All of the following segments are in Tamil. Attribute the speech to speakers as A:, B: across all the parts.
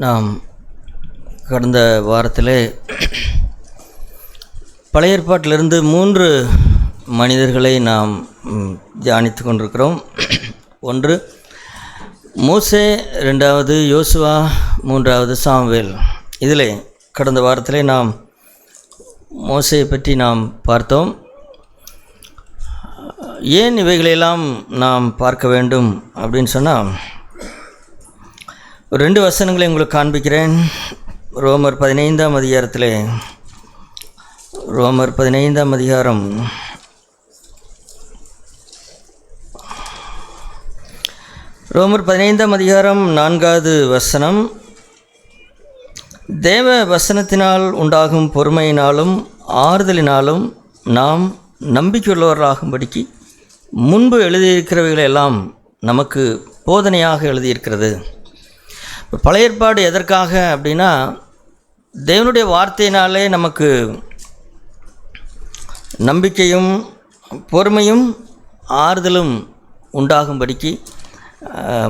A: நாம் கடந்த வாரத்திலே பழைய ஏற்பாட்டிலிருந்து 3 மனிதர்களை நாம் தியானித்து கொண்டிருக்கிறோம். ஒன்று மோசே, 2வது யோசுவா, 3வது சாமுவேல். இதில் கடந்த வாரத்திலே நாம் மோசையை பற்றி நாம் பார்த்தோம். ஏன் இவைகளெல்லாம் நாம் பார்க்க வேண்டும் அப்படின்னு சொன்னால், 2 வசனங்களை உங்களுக்கு காண்பிக்கிறேன். ரோமர் 15ஆம் அதிகாரத்திலே, ரோமர் 15ஆம் அதிகாரம் 4வது வசனம். தேவ வசனத்தினால் உண்டாகும் பொறுமையினாலும் ஆறுதலினாலும் நாம் நம்பிக்கையுள்ளவர்களாகும்படிக்கு முன்பு எழுதியிருக்கிறவைகளெல்லாம் நமக்கு போதனையாக எழுதியிருக்கிறது. பழைய ஏற்பாடு எதற்காக அப்படின்னா, தேவனுடைய வார்த்தையினாலே நமக்கு நம்பிக்கையும் பொறுமையும் ஆறுதலும் உண்டாகும்படிக்கு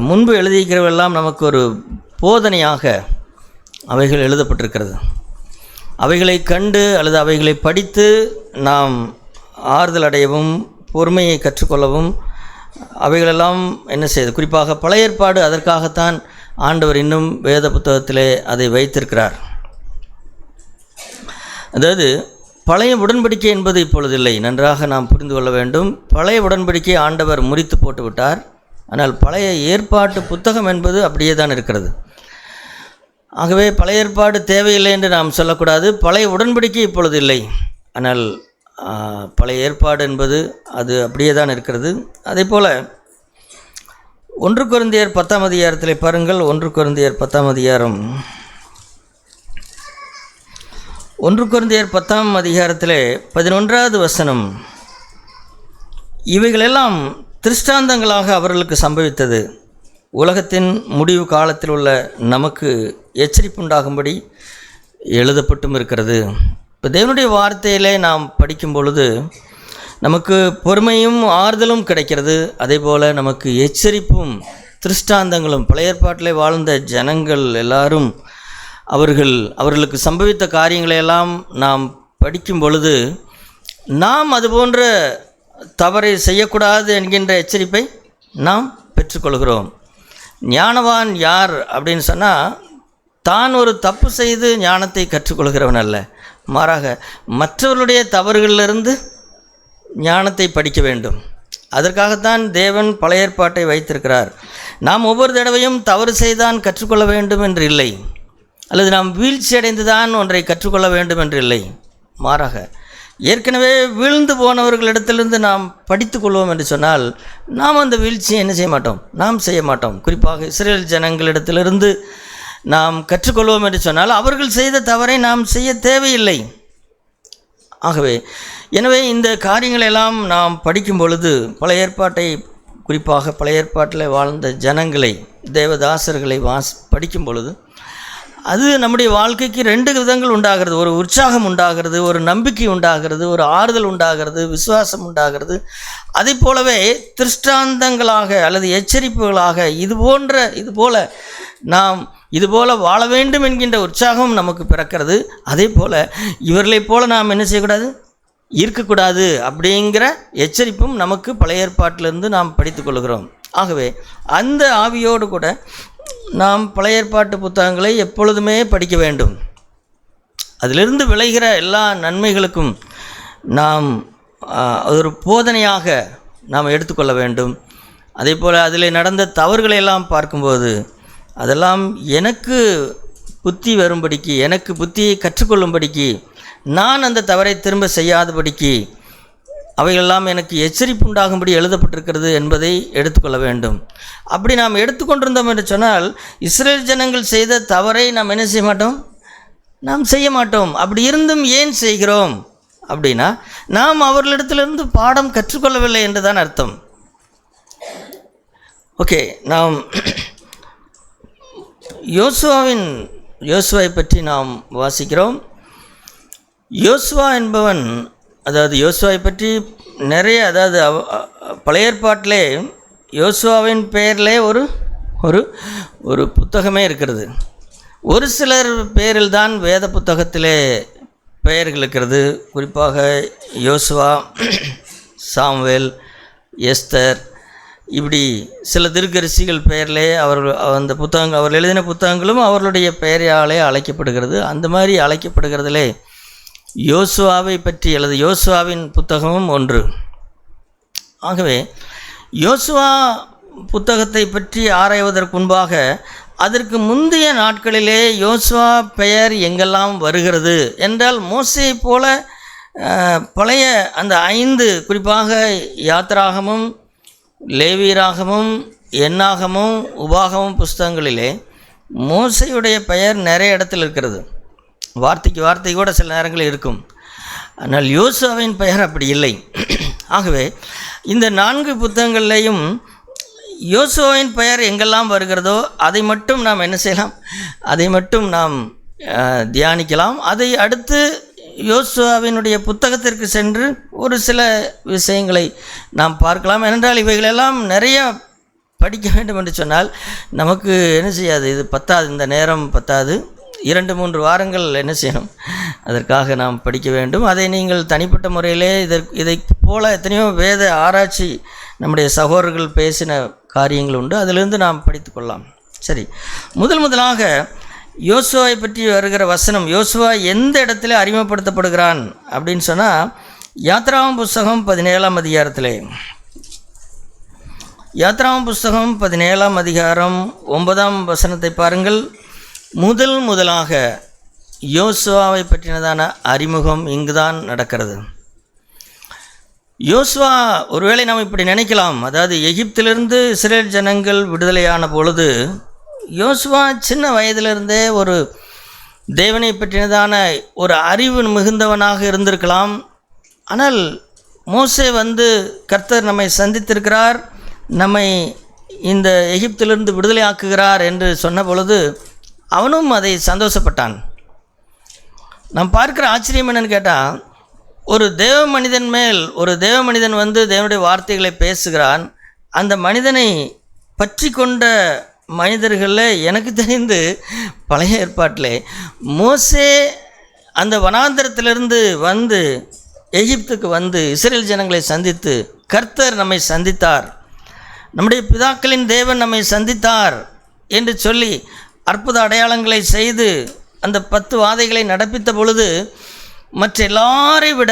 A: முன்பு எழுதியிருக்கிறவெல்லாம் நமக்கு ஒரு போதனையாக அவைகள் எழுதப்பட்டிருக்கிறது. அவைகளை கண்டு அல்லது அவைகளை படித்து நாம் ஆறுதல் அடையவும் பொறுமையை கற்றுக்கொள்ளவும் அவைகளெல்லாம் என்ன செய்யுது. குறிப்பாக பழைய ஏற்பாடு அதற்காகத்தான் ஆண்டவர் இன்னும் வேத புத்தகத்திலே அதை வைத்திருக்கிறார். அதாவது பழைய உடன்படிக்கை என்பது இப்பொழுதில்லை, நன்றாக நாம் புரிந்து கொள்ள வேண்டும். பழைய உடன்படிக்கையை ஆண்டவர் முறித்து போட்டு விட்டார். ஆனால் பழைய ஏற்பாட்டு புத்தகம் என்பது அப்படியே தான் இருக்கிறது. ஆகவே பழைய ஏற்பாடு தேவையில்லை என்று நாம் சொல்லக்கூடாது. பழைய உடன்படிக்கை இப்பொழுது இல்லை, ஆனால் பழைய ஏற்பாடு என்பது அது அப்படியே தான் இருக்கிறது. அதே போல் 1 கொரிந்தியர் 10ஆம் அதிகாரத்தில் பாருங்கள். 1 கொரிந்தியர் 10ஆம் அதிகாரம், 1 கொரிந்தியர் 10ஆம் அதிகாரத்தில் 11வது வசனம். இவைகளெல்லாம் திருஷ்டாந்தங்களாக அவர்களுக்கு சம்பவித்தது, உலகத்தின் முடிவு காலத்தில் உள்ள நமக்கு எச்சரிப்புண்டாகும்படி எழுதப்பட்டும் இருக்கிறது. இப்போ தேவனுடைய வார்த்தையிலே நாம் படிக்கும் பொழுது நமக்கு பொறுமையும் ஆறுதலும் கிடைக்கிறது. அதே போல் நமக்கு எச்சரிப்பும் திருஷ்டாந்தங்களும். பழைய ஏற்பாட்டிலே வாழ்ந்த ஜனங்கள் எல்லாரும் அவர்களுக்கு சம்பவித்த காரியங்களையெல்லாம் நாம் படிக்கும் பொழுது நாம் அதுபோன்ற தவறை செய்யக்கூடாது என்கின்ற எச்சரிப்பை நாம் பெற்றுக்கொள்கிறோம். ஞானவான் யார் அப்படின்னு சொன்னால், தான் ஒரு தப்பு செய்து ஞானத்தை கற்றுக்கொள்கிறவன் அல்ல, மாறாக மற்றவர்களுடைய தவறுகளிலிருந்து ஞானத்தை படிக்க வேண்டும். அதற்காகத்தான் தேவன் பழைய ஏற்பாட்டை வைத்திருக்கிறார். நாம் ஒவ்வொரு தடவையும் தவறு செய்தான் கற்றுக்கொள்ள வேண்டும் என்று இல்லை, அல்லது நாம் வீழ்ச்சி அடைந்து தான் ஒன்றை கற்றுக்கொள்ள வேண்டும் என்று இல்லை. மாறாக ஏற்கனவே வீழ்ந்து போனவர்களிடத்திலிருந்து நாம் படித்து கொள்வோம் என்று சொன்னால், நாம் அந்த வீழ்ச்சியை என்ன செய்ய மாட்டோம், நாம் செய்ய மாட்டோம். குறிப்பாக இஸ்ரேல் ஜனங்களிடத்திலிருந்து நாம் கற்றுக்கொள்வோம் என்று சொன்னால், அவர்கள் செய்த தவறை நாம் செய்ய தேவையில்லை. ஆகவே எனவே இந்த காரியங்களெல்லாம் நாம் படிக்கும் பொழுது, பழைய ஏற்பாட்டை, குறிப்பாக பழைய ஏற்பாட்டில் வாழ்ந்த ஜனங்களை, தேவதாசர்களை படிக்கும் பொழுது அது நம்முடைய வாழ்க்கைக்கு 2 விதங்கள் உண்டாகிறது. ஒரு உற்சாகம் உண்டாகிறது, ஒரு நம்பிக்கை உண்டாகிறது, ஒரு ஆறுதல் உண்டாகிறது, விசுவாசம் உண்டாகிறது. அதை போலவே திருஷ்டாந்தங்களாக அல்லது எச்சரிப்புகளாக இதுபோல வாழ வேண்டும் என்கின்ற உற்சாகம் நமக்கு பிறக்கிறது. அதே போல் இவர்களைப் போல நாம் என்ன செய்யக்கூடாது, இருக்கக்கூடாது அப்படிங்கிற எச்சரிப்பும் நமக்கு பழைய ஏற்பாட்டிலிருந்து நாம் படித்து கொள்கிறோம். ஆகவே அந்த ஆவியோடு கூட நாம் பழைய ஏற்பாட்டு புத்தகங்களை எப்பொழுதுமே படிக்க வேண்டும். அதிலிருந்து விளைகிற எல்லா நன்மைகளுக்கும் நாம் ஒரு போதனையாக நாம் எடுத்துக்கொள்ள வேண்டும். அதே போல் அதில் நடந்த தவறுகளை எல்லாம் பார்க்கும்போது அதெல்லாம் எனக்கு புத்தி வரும்படிக்கு, எனக்கு புத்தியை கற்றுக்கொள்ளும்படிக்கு, நான் அந்த தவறை திரும்ப செய்யாதபடிக்கு அவைகளெல்லாம் எனக்கு எச்சரிப்பு உண்டாகும்படி எழுதப்பட்டிருக்கிறது என்பதை எடுத்துக்கொள்ள வேண்டும். அப்படி நாம் எடுத்துக்கொண்டிருந்தோம் என்று சொன்னால், இஸ்ரேல் ஜனங்கள் செய்த தவறை நாம் என்ன செய்ய மாட்டோம், நாம் செய்ய மாட்டோம். அப்படி இருந்தும் ஏன் செய்கிறோம் அப்படின்னா, நாம் அவர்களிடத்திலிருந்து பாடம் கற்றுக்கொள்ளவில்லை என்று தான் அர்த்தம். ஓகே, நாம் யோசுவாவை பற்றி நாம் வாசிக்கிறோம். யோசுவா என்பவன், அதாவது யோசுவாவை பற்றி நிறைய, அதாவது பழைய ஏற்பாட்டிலே யோசுவாவின் பெயரிலே ஒரு ஒரு புத்தகமே இருக்கிறது. ஒரு சிலர் பேரில் தான் வேத புத்தகத்திலே பெயர்கள் இருக்கிறது. குறிப்பாக யோசுவா, சாமுவேல், எஸ்தர், இப்படி சில தீர்க்கதரிசிகள் பெயரிலே அந்த புத்தகங்கள் அவர் எழுதின புத்தகங்களும் அவர்களுடைய பெயராலே அழைக்கப்படுகிறது. அந்த மாதிரி அழைக்கப்படுகிறதிலே யோசுவாவை பற்றி யோசுவாவின் புத்தகமும் ஒன்று. ஆகவே யோசுவா புத்தகத்தை பற்றி ஆராய்வதற்கு முன்பாக அதற்கு முந்தைய நாட்களிலே யோசுவா பெயர் எங்கெல்லாம் வருகிறது என்றால், மோசேயை போல பழைய அந்த 5 குறிப்பாக யாத்திராகமும், லேவியராகமும், எண்ணாகமும், உபாகமும் புஸ்தகங்களிலே மோசேயுடைய பெயர் நிறைய இடத்தில் இருக்கிறது. வார்த்தைக்கு வார்த்தை கூட சில நேரங்களில் இருக்கும். ஆனால் யோசுவாவின் பெயர் அப்படி இல்லை. ஆகவே இந்த 4 புத்தகங்கள்லேயும் யோசுவாவின் பெயர் எங்கெல்லாம் வருகிறதோ அதை மட்டும் நாம் என்ன செய்யலாம், அதை மட்டும் நாம் தியானிக்கலாம். அதை அடுத்து யோசுவாவினுடைய புத்தகத்திற்கு சென்று ஒரு சில விஷயங்களை நாம் பார்க்கலாம். ஏனென்றால் இவைகளெல்லாம் நிறைய படிக்க வேண்டும் என்று சொன்னால் நமக்கு என்ன செய்யாது, இது பத்தாது, இந்த நேரம் பத்தாது. 2-3 வாரங்கள் என்ன செய்யணும், அதற்காக நாம் படிக்க வேண்டும். அதை நீங்கள் தனிப்பட்ட முறையிலே இதை போல எத்தனையோ வேத ஆராய்ச்சி நம்முடைய சகோதரர்கள் பேசின காரியங்கள் உண்டு, அதிலிருந்து நாம் படித்து கொள்ளலாம். சரி, முதலாக யோசுவாவை பற்றி வருகிற வசனம், யோசுவா எந்த இடத்துல அறிமுகப்படுத்தப்படுகிறான் அப்படின்னு சொன்னால், யாத்ராகமம் புஸ்தகம் 17ஆம் அதிகாரத்திலே, யாத்ராகமம் புஸ்தகம் 17ஆம் அதிகாரம் 9ஆம் வசனத்தை பாருங்கள். முதலாக யோசுவாவை பற்றினதான அறிமுகம் இங்குதான் நடக்கிறது. யோசுவா, ஒருவேளை நாம் இப்படி நினைக்கலாம், அதாவது எகிப்திலிருந்து இஸ்ரேல் ஜனங்கள் விடுதலையான பொழுது யோசுவா சின்ன வயதிலிருந்தே ஒரு தேவனை பற்றினதான ஒரு அறிவு மிகுந்தவனாக இருந்திருக்கலாம். ஆனால் மோசே கர்த்தர் நம்மை சந்தித்திருக்கிறார், நம்மை இந்த எகிப்திலிருந்து விடுதலை ஆக்குகிறார் என்று சொன்ன பொழுது அவனும் அதை சந்தோஷப்பட்டான். நாம் பார்க்குற ஆச்சரியம் என்னன்னு கேட்டால், ஒரு தேவ மனிதன் மேல் ஒரு தேவ மனிதன் தேவனுடைய வார்த்தைகளை பேசுகிறான். அந்த மனிதனை பற்றி கொண்ட மனிதர்களில் எனக்கு தெரிந்து பழைய ஏற்பாட்டிலே மோசே அந்த வனாந்தரத்திலிருந்து எகிப்துக்கு இஸ்ரேல் ஜனங்களை சந்தித்து, கர்த்தர் நம்மை சந்தித்தார், நம்முடைய பிதாக்களின் தேவன் நம்மை சந்தித்தார் என்று சொல்லி அற்புத அடையாளங்களை செய்து அந்த 10 வாதைகளை நடப்பித்த பொழுது மற்ற எல்லாரை விட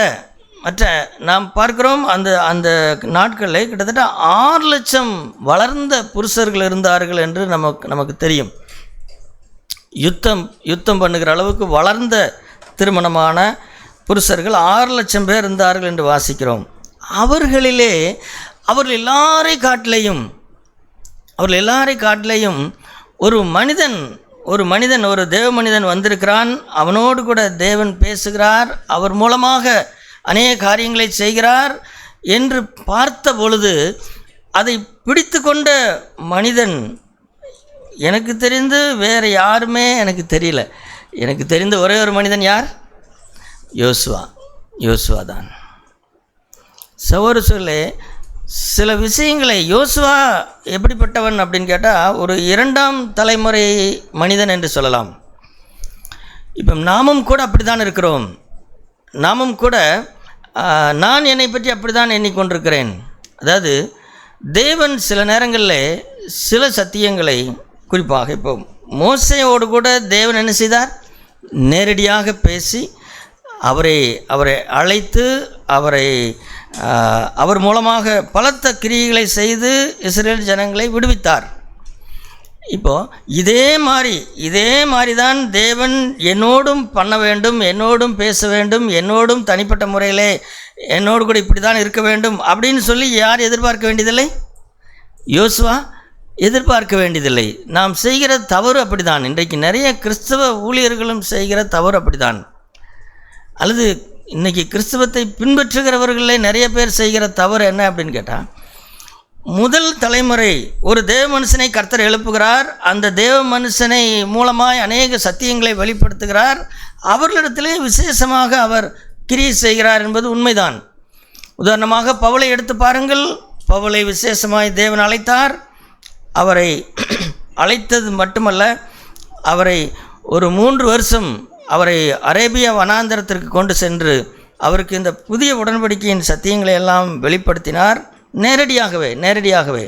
A: நாம் பார்க்கிறோம், அந்த நாட்களில் கிட்டத்தட்ட 6 லட்சம் வளர்ந்த புருஷர்கள் இருந்தார்கள் என்று நமக்கு தெரியும். யுத்தம் பண்ணுகிற அளவுக்கு வளர்ந்த திருமணமான புருஷர்கள் 6 லட்சம் பேர் இருந்தார்கள் என்று வாசிக்கிறோம். அவர்கள் எல்லாரை காட்டிலையும் ஒரு மனிதன் ஒரு தேவ மனிதன் வந்திருக்கிறான், அவனோடு கூட தேவன் பேசுகிறார், அவர் மூலமாக அநேக காரியங்களை செய்கிறார் என்று பார்த்த பொழுது அதை பிடித்து கொண்ட மனிதன் எனக்கு தெரிந்து வேறு யாருமே எனக்கு தெரியல. எனக்கு தெரிந்த ஒரே ஒரு மனிதன் யார்? யோசுவா தான். சகோதரர்களே, சில விஷயங்களை யோசுவா எப்படிப்பட்டவன் அப்படின்னு கேட்டால், ஒரு 2ஆம் தலைமுறை மனிதன் என்று சொல்லலாம். இப்போ நாமும் கூட அப்படி தான் இருக்கிறோம். நாமும் கூட நான் என்னை பற்றி அப்படி தான் எண்ணிக்கொண்டிருக்கிறேன். அதாவது தேவன் சில நேரங்களில் சில சத்தியங்களை, குறிப்பாக இப்போ மோசேயோடு கூட தேவன் என்ன செய்தார், நேரடியாக பேசி அவரை அழைத்து அவர் மூலமாக பலத்த கிரியைகளை செய்து இஸ்ரேல் ஜனங்களை விடுவித்தார். இப்போது இதே மாதிரி தான் தேவன் என்னோடும் பண்ண வேண்டும், என்னோடும் பேச வேண்டும், என்னோடும் தனிப்பட்ட முறையிலே என்னோடு கூட இப்படி தான் இருக்க வேண்டும் அப்படின்னு சொல்லி யார் எதிர்பார்க்க வேண்டியதில்லை? யோசுவா எதிர்பார்க்க வேண்டியதில்லை. நாம் செய்கிற தவறு அப்படி தான். இன்றைக்கு நிறைய கிறிஸ்தவ ஊழியர்களும் செய்கிற தவறு அப்படி தான். அல்லது இன்றைக்கி கிறிஸ்தவத்தை பின்பற்றுகிறவர்களே நிறைய பேர் செய்கிற தவறு என்ன அப்படின்னு கேட்டால், முதல் தலைமுறை ஒரு தேவ மனுஷனை கர்த்தர் எழுப்புகிறார், அந்த தேவ மனுஷனை மூலமாய் அநேக சத்தியங்களை வெளிப்படுத்துகிறார், அவர்களிடத்திலே விசேஷமாக அவர் கிரியை செய்கிறார் என்பது உண்மைதான். உதாரணமாக பவுலை எடுத்து பாருங்கள். பவுலை விசேஷமாய் தேவன் அழைத்தார். அவரை அழைத்தது மட்டுமல்ல, அவரை ஒரு 3 வருஷம் அவரை அரேபியா வனாந்தரத்திற்கு கொண்டு சென்று அவருக்கு இந்த புதிய உடன்படிக்கையின் சத்தியங்களை எல்லாம் வெளிப்படுத்தினார். நேரடியாகவே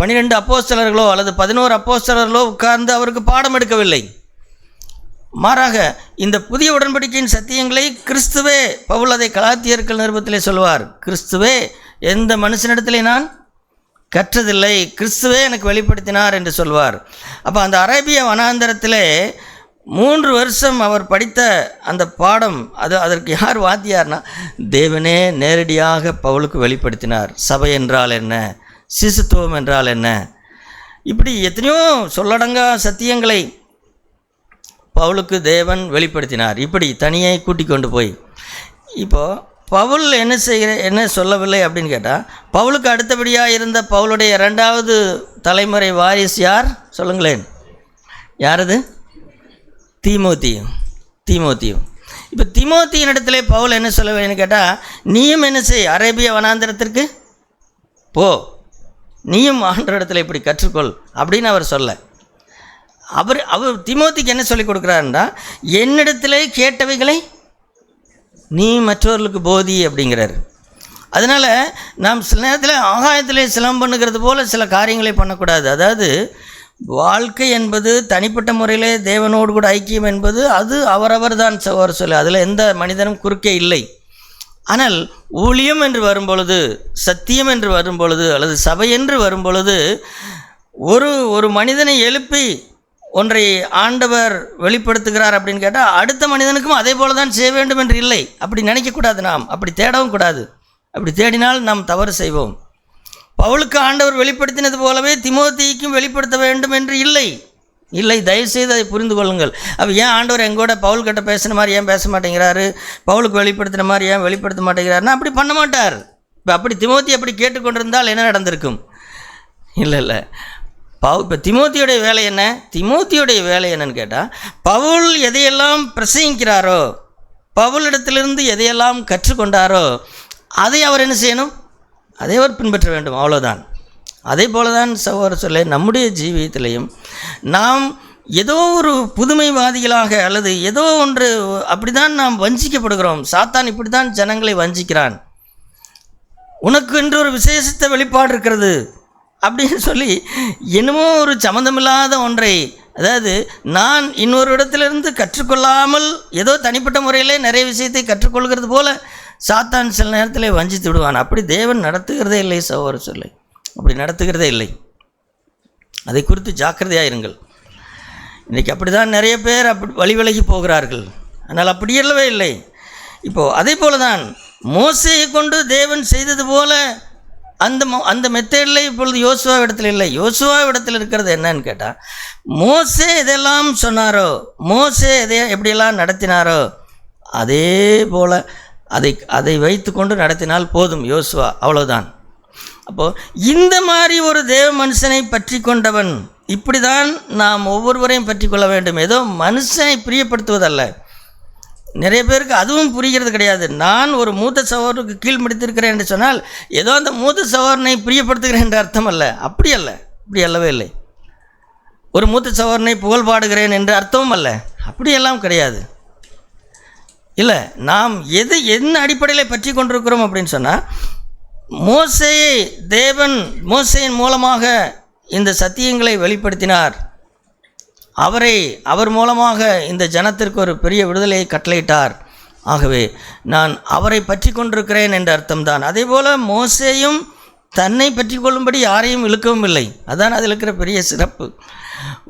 A: 12 அப்போஸ்தலர்களோ அல்லது 11 அப்போஸ்தலர்களோ உட்கார்ந்து அவருக்கு பாடம் எடுக்கவில்லை. மாறாக இந்த புதிய உடன்படிக்கையின் சத்தியங்களை கிறிஸ்துவே, பவுல் அதை கலாத்தியர்கள் நிருபத்திலே சொல்வார், கிறிஸ்துவே எந்த மனுஷனிடத்திலே நான் கற்றதில்லை, கிறிஸ்துவே எனக்கு வெளிப்படுத்தினார் என்று சொல்வார். அப்போ அந்த அரேபிய வனாந்தரத்திலே 3 வருஷம் அவர் படித்த அந்த பாடம், அதற்கு யார் வாத்தியார்னா தேவனே நேரடியாக பவுலுக்கு வெளிப்படுத்தினார். சபை என்றால் என்ன, சிசுத்துவம் என்றால் என்ன, இப்படி எத்தனையோ சொல்லடங்கா சத்தியங்களை பவுலுக்கு தேவன் வெளிப்படுத்தினார். இப்படி தனியே கூட்டிக் கொண்டு போய் இப்போது பவுல் என்ன சொல்லவில்லை அப்படின்னு கேட்டால், பவுலுக்கு அடுத்தபடியாக இருந்த பவுலுடைய 2வது தலைமுறை வாரிசு யார் சொல்லுங்களேன்? யாரது? தீமோத்தியும். இப்போ தீமோத்தியின் இடத்துல பவுல் என்ன சொல்லவேன்னு கேட்டால், நீயும் என்ன செய், அரேபிய வனாந்திரத்திற்கு போ, நீயும் ஆண்டவரிடத்தில் இப்படி கற்றுக்கொள் அப்படின்னு அவர் சொல்ல. அவர் தீமோத்திக்கு என்ன சொல்லிக் கொடுக்குறாருன்னா, என்னிடத்திலே கேட்டவைகளை நீ மற்றவர்களுக்கு போதி அப்படிங்கிறார். அதனால் நாம் சில நேரத்தில் ஆகாயத்திலே சிலம் பண்ணுகிறது போல் சில காரியங்களை பண்ணக்கூடாது. அதாவது வாழ்க்கை என்பது தனிப்பட்ட முறையிலே தேவனோடு கூட ஐக்கியம் என்பது அது அவரவர் தான் சொல்லு, அதில் எந்த மனிதனும் குறுக்கே இல்லை. ஆனால் ஊழியம் என்று வரும்பொழுது, சத்தியம் என்று வரும்பொழுது, அல்லது சபை என்று வரும்பொழுது ஒரு மனிதனை எழுப்பி ஒன்றை ஆண்டவர் வெளிப்படுத்துகிறார் அப்படின்னு கேட்டால் அடுத்த மனிதனுக்கும் அதே போல தான் செய்ய வேண்டும் என்று இல்லை. அப்படி நினைக்கக்கூடாது, நாம் அப்படி தேடவும் கூடாது. அப்படி தேடினால் நாம் தவறு செய்வோம். பவுலுக்கு ஆண்டவர் வெளிப்படுத்தினது போலவே தீமோத்தேயுக்கும் வெளிப்படுத்த வேண்டும் என்று இல்லை. தயவுசெய்து அதை புரிந்து கொள்ளுங்கள். அப்போ ஏன் ஆண்டவர் எங்கூட பவுல் கிட்ட பேசுன மாதிரி ஏன் பேச மாட்டேங்கிறாரு, பவுலுக்கு வெளிப்படுத்தின மாதிரி ஏன் வெளிப்படுத்த மாட்டேங்கிறாருன்னா அப்படி பண்ண மாட்டார். இப்போ அப்படி தீமோத்தி அப்படி கேட்டுக்கொண்டிருந்தால் என்ன நடந்திருக்கும்? இல்லை. இப்போ தீமோத்தியுடைய வேலை என்ன? தீமோத்தியுடைய வேலை என்னன்னு கேட்டால், பவுல் எதையெல்லாம் பிரசங்கிக்கிறாரோ, பவுலிடத்திலிருந்து எதையெல்லாம் கற்றுக்கொண்டாரோ அதை அவர் என்ன செய்யணும்? அதை அவர் பின்பற்ற வேண்டும், அவ்வளோதான். அதே போல தான் சகோதர நம்முடைய ஜீவியத்திலையும் நாம் ஏதோ ஒரு புதுமைவாதிகளாக அல்லது ஏதோ ஒன்று அப்படி தான் நாம் வஞ்சிக்கப்படுகிறோம். சாத்தான் இப்படி தான் ஜனங்களை வஞ்சிக்கிறான். உனக்கு என்று ஒரு விசேஷத்த வெளிப்பாடு இருக்கிறது அப்படின்னு சொல்லி என்னமோ ஒரு சம்மந்தமில்லாத ஒன்றை, அதாவது நான் இன்னொரு இடத்திலிருந்து கற்றுக்கொள்ளாமல் ஏதோ தனிப்பட்ட முறையிலே நிறைய விஷயத்தை கற்றுக்கொள்கிறது போல சாத்தான் சில நேரத்தில் வஞ்சித்து விடுவான். அப்படி தேவன் நடத்துகிறதே இல்லை சகோதர அப்படி நடத்துகிறதே இல்லை. அதை குறித்து ஜாக்கிரதையாக இருங்கள். இன்றைக்கி அப்படி தான் நிறைய பேர் அப்படி வழிவிலகி போகிறார்கள். ஆனால் அப்படி இல்லவே இல்லை. இப்போது அதே போல தான் மோசேயை கொண்டு தேவன் செய்தது போல அந்த மெத்தேடில் இப்பொழுது யோசுவா இடத்துல இல்லை. யோசுவா இடத்துல இருக்கிறது என்னன்னு கேட்டால், மோசே எதெல்லாம் சொன்னாரோ, மோசே எப்படியெல்லாம் நடத்தினாரோ அதே போல் அதை வைத்து கொண்டு நடத்தினால் போதும் யோசுவா, அவ்வளோதான். அப்போது இந்த மாதிரி ஒரு தேவ மனுஷனை பற்றி கொண்டவன் இப்படி தான் நாம் ஒவ்வொருவரையும் பற்றி கொள்ள வேண்டும். ஏதோ மனுஷனை பிரியப்படுத்துவதல்ல. நிறைய பேருக்கு அதுவும் புரிகிறது கிடையாது. நான் ஒரு மூத்த சகோதரருக்கு கீழ் முடித்திருக்கிறேன் என்று சொன்னால் ஏதோ அந்த மூத்த சகோதரனை பிரியப்படுத்துகிறேன் என்ற அர்த்தம் அல்ல. அப்படி அல்லவே இல்லை. ஒரு மூத்த சகோதரனை புகழ் பாடுகிறேன் என்ற அர்த்தமும் அல்ல. அப்படியெல்லாம் கிடையாது. இல்லை, நாம் என்ன அடிப்படையில் பற்றி கொண்டிருக்கிறோம் அப்படின்னு சொன்னால், மோசேயை தேவன் மோசேயின் மூலமாக இந்த சத்தியங்களை வெளிப்படுத்தினார். அவர் மூலமாக இந்த ஜனத்திற்கு ஒரு பெரிய விடுதலையை கட்டளையிட்டார். ஆகவே நான் அவரை பற்றி கொண்டிருக்கிறேன் என்ற அர்த்தம்தான். அதே போல் மோசேயும் தன்னை பற்றி கொள்ளும்படி யாரையும் இழுக்கவும் இல்லை. அதான் அதில் இருக்கிற பெரிய சிறப்பு.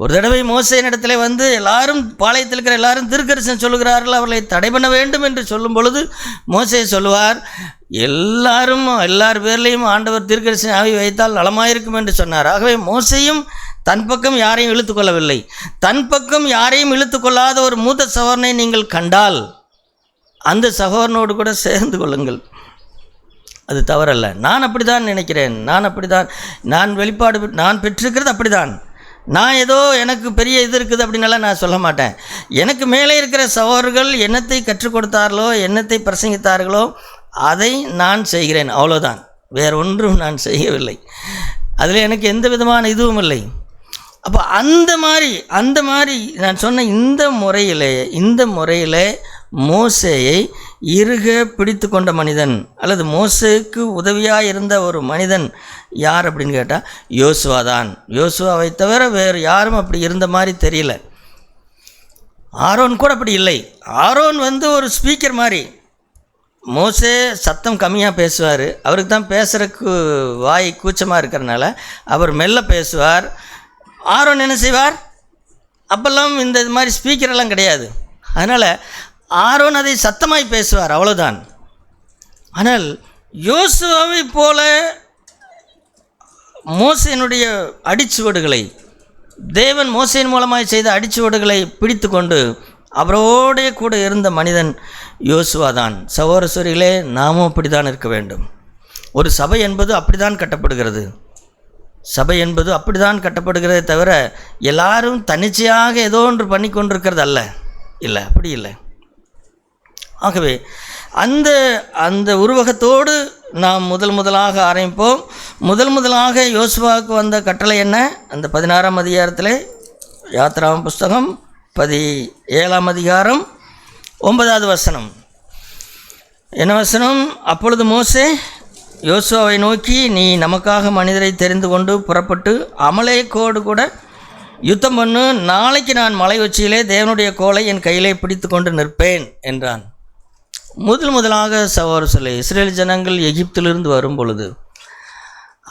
A: ஒரு தடவை மோசேயின் இடத்துல வந்து எல்லாரும், பாளையத்தில் இருக்கிற எல்லாரும் திருக்கரிசனம் சொல்லுகிறார்கள், அவர்களை தடை பண்ண வேண்டும் என்று சொல்லும் பொழுது மோசே சொல்லுவார், எல்லார் பேர்லையும் ஆண்டவர் திருக்கரிசன ஆவி வைத்தால் நலமாயிருக்கும் என்று சொன்னார். ஆகவே மோசேயும் தன் பக்கம் யாரையும் இழுத்து கொள்ளவில்லை. தன் பக்கம் யாரையும் இழுத்து கொள்ளாத ஒரு மூத்த சகோதரனை நீங்கள் கண்டால் அந்த சகோதரனோடு கூட சேர்ந்து கொள்ளுங்கள். அது தவறல்ல. நான் அப்படி தான் நினைக்கிறேன். நான் வெளிப்பாடு நான் பெற்றிருக்கிறது அப்படி தான். நான் ஏதோ எனக்கு பெரிய இது இருக்குது அப்படின்னால நான் சொல்ல மாட்டேன். எனக்கு மேலே இருக்கிற சகோதரர்கள் என்னத்தை கற்றுக் கொடுத்தார்களோ, என்னத்தை பிரசங்கித்தார்களோ அதை நான் செய்கிறேன், அவ்வளோதான். வேறு ஒன்றும் நான் செய்யவில்லை. அதில் எனக்கு எந்த விதமான இதுவும் இல்லை. அப்போ அந்த மாதிரி நான் சொன்ன இந்த முறையில் மோசேயை இறுக பிடித்து கொண்ட மனிதன் அல்லது மோசேக்கு உதவியாக இருந்த ஒரு மனிதன் யார் அப்படின்னு கேட்டால் யோசுவா தான். யோசுவாவை தவிர வேறு யாரும் அப்படி இருந்த மாதிரி தெரியல. ஆரோன் கூட அப்படி இல்லை. ஆரோன் ஒரு ஸ்பீக்கர் மாதிரி. மோசே சத்தம் கம்மியாக பேசுவார். அவருக்கு தான் பேசுகிறக்கு வாய் கூச்சமாக இருக்கிறனால அவர் மெல்ல பேசுவார். ஆரோன் என்ன செய்வார்? அப்போல்லாம் இந்த மாதிரி ஸ்பீக்கரெல்லாம் கிடையாது. அதனால் ஆரோன் அதை சத்தமாய் பேசுவார், அவ்வளோதான். ஆனால் யோசுவாவை போல மோசேனுடைய அடிச்சுவடுகளை, தேவன் மோசேன் மூலமாய் செய்த அடிச்சுவடுகளை பிடித்து கொண்டு அவரோடைய கூட இருந்த மனிதன் யோசுவா தான். சகோதரர்களே, நாமும் அப்படி தான் இருக்க வேண்டும். ஒரு சபை என்பது அப்படி தான் கட்டப்படுகிறது. சபை என்பது அப்படி தான் கட்டப்படுகிறதே தவிர எல்லாரும் தன்னிச்சையாக ஏதோ ஒன்று பண்ணி கொண்டிருக்கிறது அல்ல. இல்லை, அப்படி இல்லை. ஆகவே அந்த உருவகத்தோடு நாம் முதலாக ஆரம்பிப்போம். முதலாக யோசுவாவுக்கு வந்த கட்டளை என்ன? அந்த 16ஆம் அதிகாரத்தில், யாத்திராகம புஸ்தகம் 17ஆம் அதிகாரம் 9வது வசனம். என்ன வசனம்? அப்பொழுது மோசே யோசுவாவை நோக்கி, நீ நமக்காக மனிதரை தெரிந்து கொண்டு புறப்பட்டு அமலேக்கோடு கூட யுத்தம் பண்ணு. நாளைக்கு நான் மலை உச்சியிலே தேவனுடைய கோலை என் கையிலே பிடித்து கொண்டு நிற்பேன் என்றான். முதலாக சகோதரர்களே, இஸ்ரேல் ஜனங்கள் எகிப்திலிருந்து வரும் பொழுது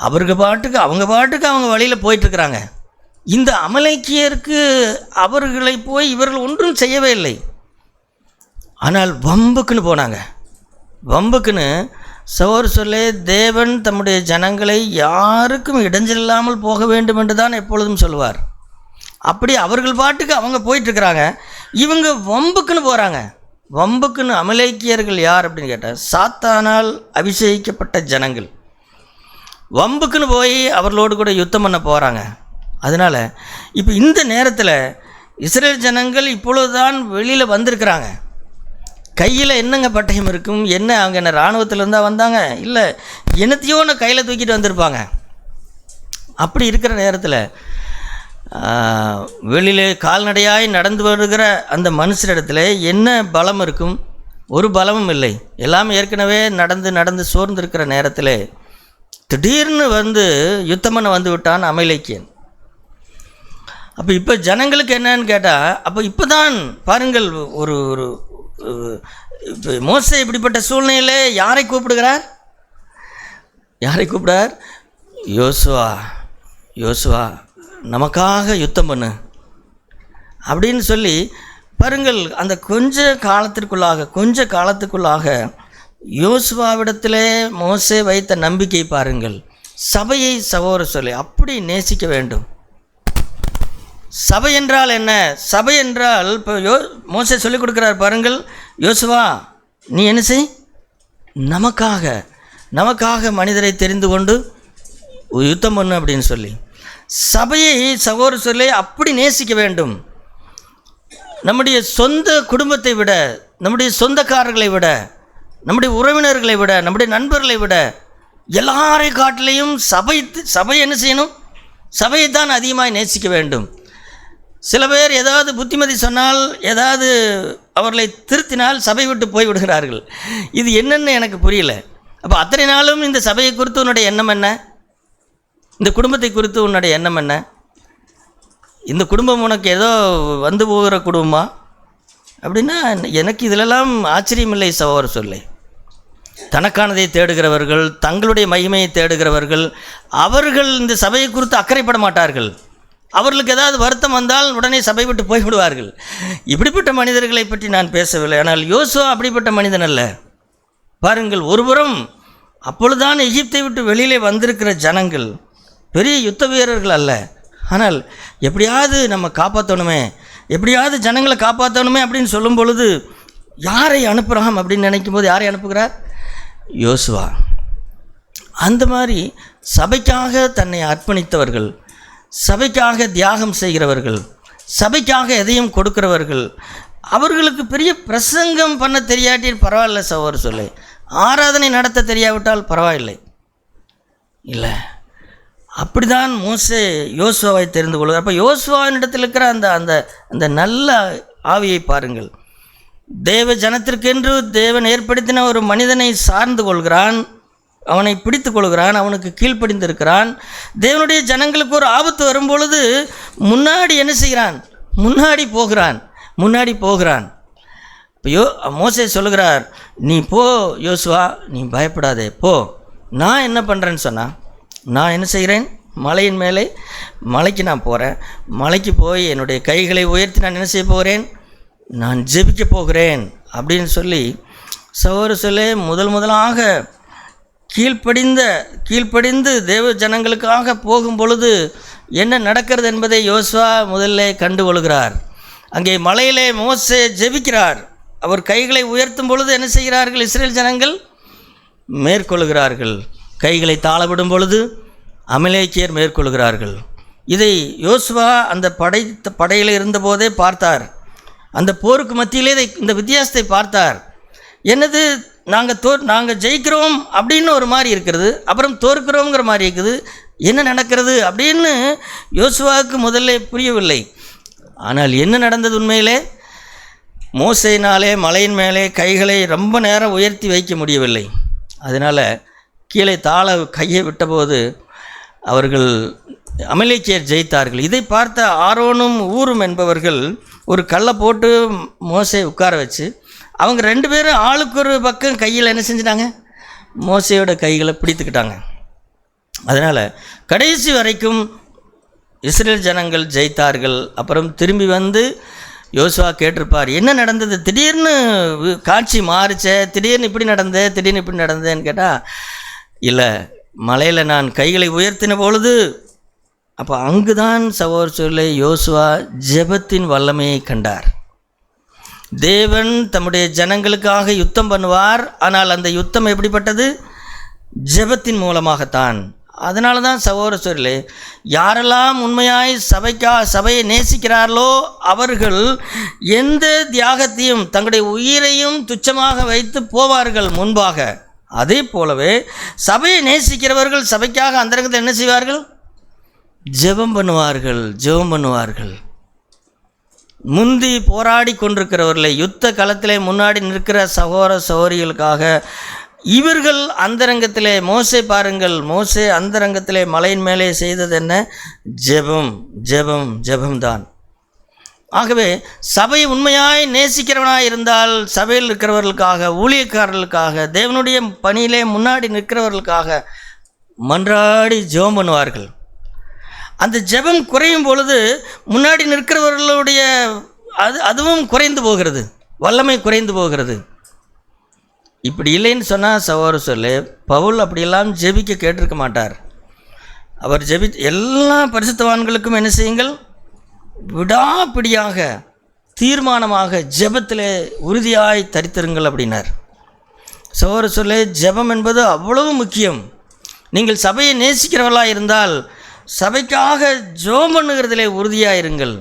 A: அவங்க பாட்டுக்கு அவங்க வழியில் போயிட்டுருக்கிறாங்க. இந்த அமலேக்கியருக்கு அவர்களை போய் இவர்கள் ஒன்றும் செய்யவே இல்லை. ஆனால் வம்புக்குன்னு போனாங்க. வம்புக்குன்னு சகோதரர்களே, தேவன் தம்முடைய ஜனங்களை யாருக்கும் இடைஞ்சலாமல் போக வேண்டும் என்று தான் எப்பொழுதும் சொல்லுவார். அப்படி அவர்கள் பாட்டுக்கு அவங்க போயிட்டுருக்கிறாங்க. இவங்க வம்புக்குன்னு போகிறாங்க. வம்புக்குன்னு அமலேக்கியர்கள் யார் அப்படின்னு கேட்டால் சாத்தானால் அபிஷேகிக்கப்பட்ட ஜனங்கள். வம்புக்குன்னு போய் அவர்களோடு கூட யுத்தம் பண்ண போகிறாங்க. அதனால் இப்போ இந்த நேரத்தில் இஸ்ரேல் ஜனங்கள் இப்பொழுதுதான் வெளியில் வந்திருக்கிறாங்க. கையில் என்னங்க பட்டயம் இருக்கும்? அவங்க என்ன இராணுவத்தில் இருந்தால் வந்தாங்க? இல்லை, என்னத்தையோ ஒன்று கையில் தூக்கிட்டு வந்திருப்பாங்க. அப்படி இருக்கிற நேரத்தில் வெளியிலே கால்நடையாய் நடந்து வருகிற அந்த மனுஷரிடத்தில் என்ன பலம் இருக்கும்? ஒரு பலமும் இல்லை. எல்லாம் ஏற்கனவே நடந்து சோர்ந்திருக்கிற நேரத்தில் திடீர்னு யுத்தம் பண்ண வந்து விட்டான் அமலேக்கியன். அப்போ இப்போ ஜனங்களுக்கு என்னன்னு கேட்டால், இப்போ தான் பாருங்கள், ஒரு மோசே இப்படிப்பட்ட சூழ்நிலையில் யாரை கூப்பிடுகிறார்? யோசுவா நமக்காக யுத்தம் பண்ணு அப்படின்னு சொல்லி பாருங்கள். அந்த கொஞ்ச காலத்துக்குள்ளாக யோசுவாவிடத்திலே மோசே வைத்த நம்பிக்கை பாருங்கள். சபையை சகோதரர்களே அப்படி நேசிக்க வேண்டும். சபை என்றால் என்ன? சபை என்றால் இப்போ மோசே சொல்லிக் கொடுக்குறார் பாருங்கள். யோசுவா, நீ என்ன செய்? நமக்காக மனிதரை தெரிந்து கொண்டு யுத்தம் பண்ணு அப்படின்னு சொல்லி சபையை சகோதரர்களே அப்படி நேசிக்க வேண்டும். நம்முடைய சொந்த குடும்பத்தை விட, நம்முடைய சொந்தக்காரர்களை விட, நம்முடைய உறவினர்களை விட, நம்முடைய நண்பர்களை விட எல்லாரை காட்டிலையும் சபை என்ன செய்யணும்? சபையை தான் அதிகமாக நேசிக்க வேண்டும். சில பேர் ஏதாவது புத்திமதி சொன்னால், ஏதாவது அவர்களை திருத்தினால் சபை விட்டு போய்விடுகிறார்கள். இது என்னென்னு எனக்கு புரியல. அப்போ அத்தனை நாளும் இந்த சபையை குறித்து உன்னுடைய எண்ணம் என்ன? இந்த குடும்பத்தை குறித்து உன்னுடைய எண்ணம் என்ன? இந்த குடும்பம் உனக்கு ஏதோ வந்து போகிற குடும்பமா அப்படின்னா எனக்கு இதிலெல்லாம் ஆச்சரியமில்லை சகோதரர்களே. தனக்கானதை தேடுகிறவர்கள், தங்களுடைய மகிமையை தேடுகிறவர்கள், அவர்கள் இந்த சபையை குறித்து அக்கறைப்பட மாட்டார்கள். அவர்களுக்கு ஏதாவது வருத்தம் வந்தால் உடனே சபை விட்டு போய்விடுவார்கள். இப்படிப்பட்ட மனிதர்களை பற்றி நான் பேசவில்லை. ஆனால் யோசுவா அப்படிப்பட்ட மனிதன் அல்ல. பாருங்கள், ஒருபுறம் அப்பொழுதுதான் எகிப்தை விட்டு வெளியிலே வந்திருக்கிற ஜனங்கள் பெரிய யுத்த வீரர்கள் அல்ல. ஆனால் எப்படியாவது நம்ம காப்பாற்றணுமே, எப்படியாவது ஜனங்களை காப்பாற்றணுமே அப்படின்னு சொல்லும் பொழுது யாரை அனுப்புகிறான் அப்படின்னு நினைக்கும் போது யாரை அனுப்புகிறார்? யோசுவா. அந்த மாதிரி சபைக்காக தன்னை அர்ப்பணித்தவர்கள், சபைக்காக தியாகம் செய்கிறவர்கள், சபைக்காக எதையும் கொடுக்கிறவர்கள், அவர்களுக்கு பெரிய பிரசங்கம் பண்ண தெரியாட்டி பரவாயில்ல சகோதரர்களே, ஆராதனை நடத்த தெரியாவிட்டால் பரவாயில்லை. இல்லை, அப்படிதான் மோசே யோசுவாவை தெரிந்து கொள்கிறார். அப்போ யோசுவாவினிடத்தில் இருக்கிற அந்த அந்த அந்த நல்ல ஆவியை பாருங்கள். தேவ ஜனத்திற்கென்று தேவன் ஏற்படுத்தின ஒரு மனிதனை சார்ந்து கொள்கிறான், அவனை பிடித்து கொள்கிறான், அவனுக்கு கீழ்ப்படிந்திருக்கிறான். தேவனுடைய ஜனங்களுக்கு ஒரு ஆபத்து வரும்பொழுது முன்னாடி என்ன செய்கிறான்? முன்னாடி போகிறான். இப்போ மோசே சொல்லுகிறார், நீ போ யோசுவா, நீ பயப்படாதே, போ. நான் என்ன பண்ணுறேன்னு சொன்னால், நான் என்ன செய்கிறேன்? மலையின் மேலே மலைக்கு நான் போகிறேன். மலைக்கு போய் என்னுடைய கைகளை உயர்த்தி நான் என்ன செய்ய போகிறேன்? நான் ஜெபிக்க போகிறேன் அப்படின்னு சொல்லி சொல்ல முதலாக கீழ்ப்படிந்து தேவ ஜனங்களுக்காக போகும் பொழுது என்ன நடக்கிறது என்பதை யோசுவா முதல்ல கண்டுகொள்கிறார். அங்கே மலையிலே மோசே ஜெபிக்கிறார். அவர் கைகளை உயர்த்தும் பொழுது என்ன செய்கிறார்கள்? இஸ்ரேல் ஜனங்கள் மேற்கொள்கிறார்கள். கைகளை தாளவிடும் பொழுது அமலேக்கியர் மேற்கொள்கிறார்கள். இதை யோசுவா அந்த படையில் இருந்தபோதே பார்த்தார். அந்த போருக்கு மத்தியிலே இந்த வித்தியாசத்தை பார்த்தார். என்னது, நாங்கள் ஜெயிக்கிறோம் அப்படின்னு ஒரு மாதிரி இருக்கிறது, அப்புறம் தோற்கிறோங்கிற மாதிரி இருக்குது, என்ன நடக்கிறது அப்படின்னு யோசுவாவுக்கு முதல்ல புரியவில்லை. ஆனால் என்ன நடந்தது உண்மையிலே? மோசேயினாலே மலையின் மேலே கைகளை ரொம்ப நேரம் உயர்த்தி வைக்க முடியவில்லை. அதனால் கீழே கையை விட்டபோது அவர்கள் அமலேக்கியர் ஜெயித்தார்கள். இதை பார்த்த ஆரோனும் ஊரும் என்பவர்கள் ஒரு கல்லை போட்டு மோசே உட்கார வச்சு அவங்க 2 பேரும் ஆளுக்கு ஒரு பக்கம் கையில் என்ன செஞ்சிட்டாங்க? மோசையோட கைகளை பிடித்துக்கிட்டாங்க. அதனால் கடைசி வரைக்கும் இஸ்ரேல் ஜனங்கள் ஜெயித்தார்கள். அப்புறம் திரும்பி வந்து யோசுவா கேட்டிருப்பார், என்ன நடந்தது? திடீர்னு காட்சி மாறிச்சே, திடீர்னு இப்படி நடந்தேன்னு கேட்டால், இல்லை, மலையில் நான் கைகளை உயர்த்தின பொழுது அப்போ அங்குதான் சகோதரர்களே யோசுவா ஜெபத்தின் வல்லமையை கண்டார். தேவன் தம்முடைய ஜனங்களுக்காக யுத்தம் பண்ணுவார். ஆனால் அந்த யுத்தம் எப்படிப்பட்டது? ஜெபத்தின் மூலமாகத்தான். அதனால தான் சகோதரர்களே, யாரெல்லாம் உண்மையாய் சபையை நேசிக்கிறார்களோ அவர்கள் எந்த தியாகத்தையும் தங்களுடைய உயிரையும் துச்சமாக வைத்து போவார்கள் முன்பாக. அதே போலவே சபையை நேசிக்கிறவர்கள் சபைக்காக அந்தரங்கத்தில் என்ன செய்வார்கள்? ஜெபம் பண்ணுவார்கள். முந்தி போராடி கொண்டிருக்கிறவர்களை, யுத்த களத்திலே முன்னாடி நிற்கிற சகோதரிகளுக்காக இவர்கள் அந்தரங்கத்திலே, மோசே பாருங்கள், மோசே அந்தரங்கத்திலே மலையின் மேலே செய்தது என்ன? ஜெபம்தான். ஆகவே சபை உண்மையாய் நேசிக்கிறவனாய் இருந்தால் சபையில் இருக்கிறவர்களுக்காக, ஊழியக்காரர்களுக்காக, தேவனுடைய பணியிலே முன்னாடி நிற்கிறவர்களுக்காக மன்றாடி ஜெபம் பண்ணுவார்கள். அந்த ஜெபம் குறையும் பொழுது முன்னாடி நிற்கிறவர்களுடைய அதுவும் குறைந்து போகிறது, வல்லமை குறைந்து போகிறது. இப்படி இல்லைன்னு சொன்னால் சகோதரர்களே, பவுல் அப்படியெல்லாம் ஜெபிக்க கேட்டிருக்க மாட்டார். அவர் எல்லா பரிசுத்தவான்களுக்கும் என்ன செய்யுங்கள்? விடாப்பிடியாக தீர்மானமாக ஜெபத்திலே உறுதியாய் தரித்திருங்கள் அப்படின்னார். சகோதரர்களே, ஜெபம் என்பது அவ்வளவு முக்கியம். நீங்கள் சபையை நேசிக்கிறவர்களாக இருந்தால் சபைக்காக ஜெபம் பண்ணுகிறதிலே உறுதியாக இருங்கள்.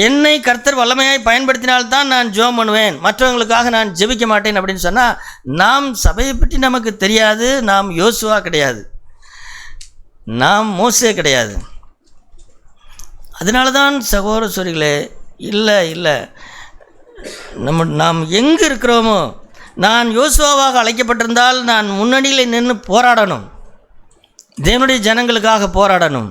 A: என்னை கர்த்தர் வல்லமையாய் பயன்படுத்தினால்தான் நான் ஜெபம் பண்ணுவேன், மற்றவங்களுக்காக நான் ஜெபிக்க மாட்டேன் அப்படின்னு சொன்னால் நாம் சபையை பற்றி நமக்கு தெரியாது. நாம் யோசுவா கிடையாது, நாம் மோசே கிடையாது. அதனால தான் சகோதரர்களே, இல்லை நாம் எங்கே இருக்கிறோமோ, நான் யோசுவாவாக அழைக்கப்பட்டிருந்தால் நான் முன்னணியில் நின்று போராடணும், தேவனுடைய ஜனங்களுக்காக போராடணும்.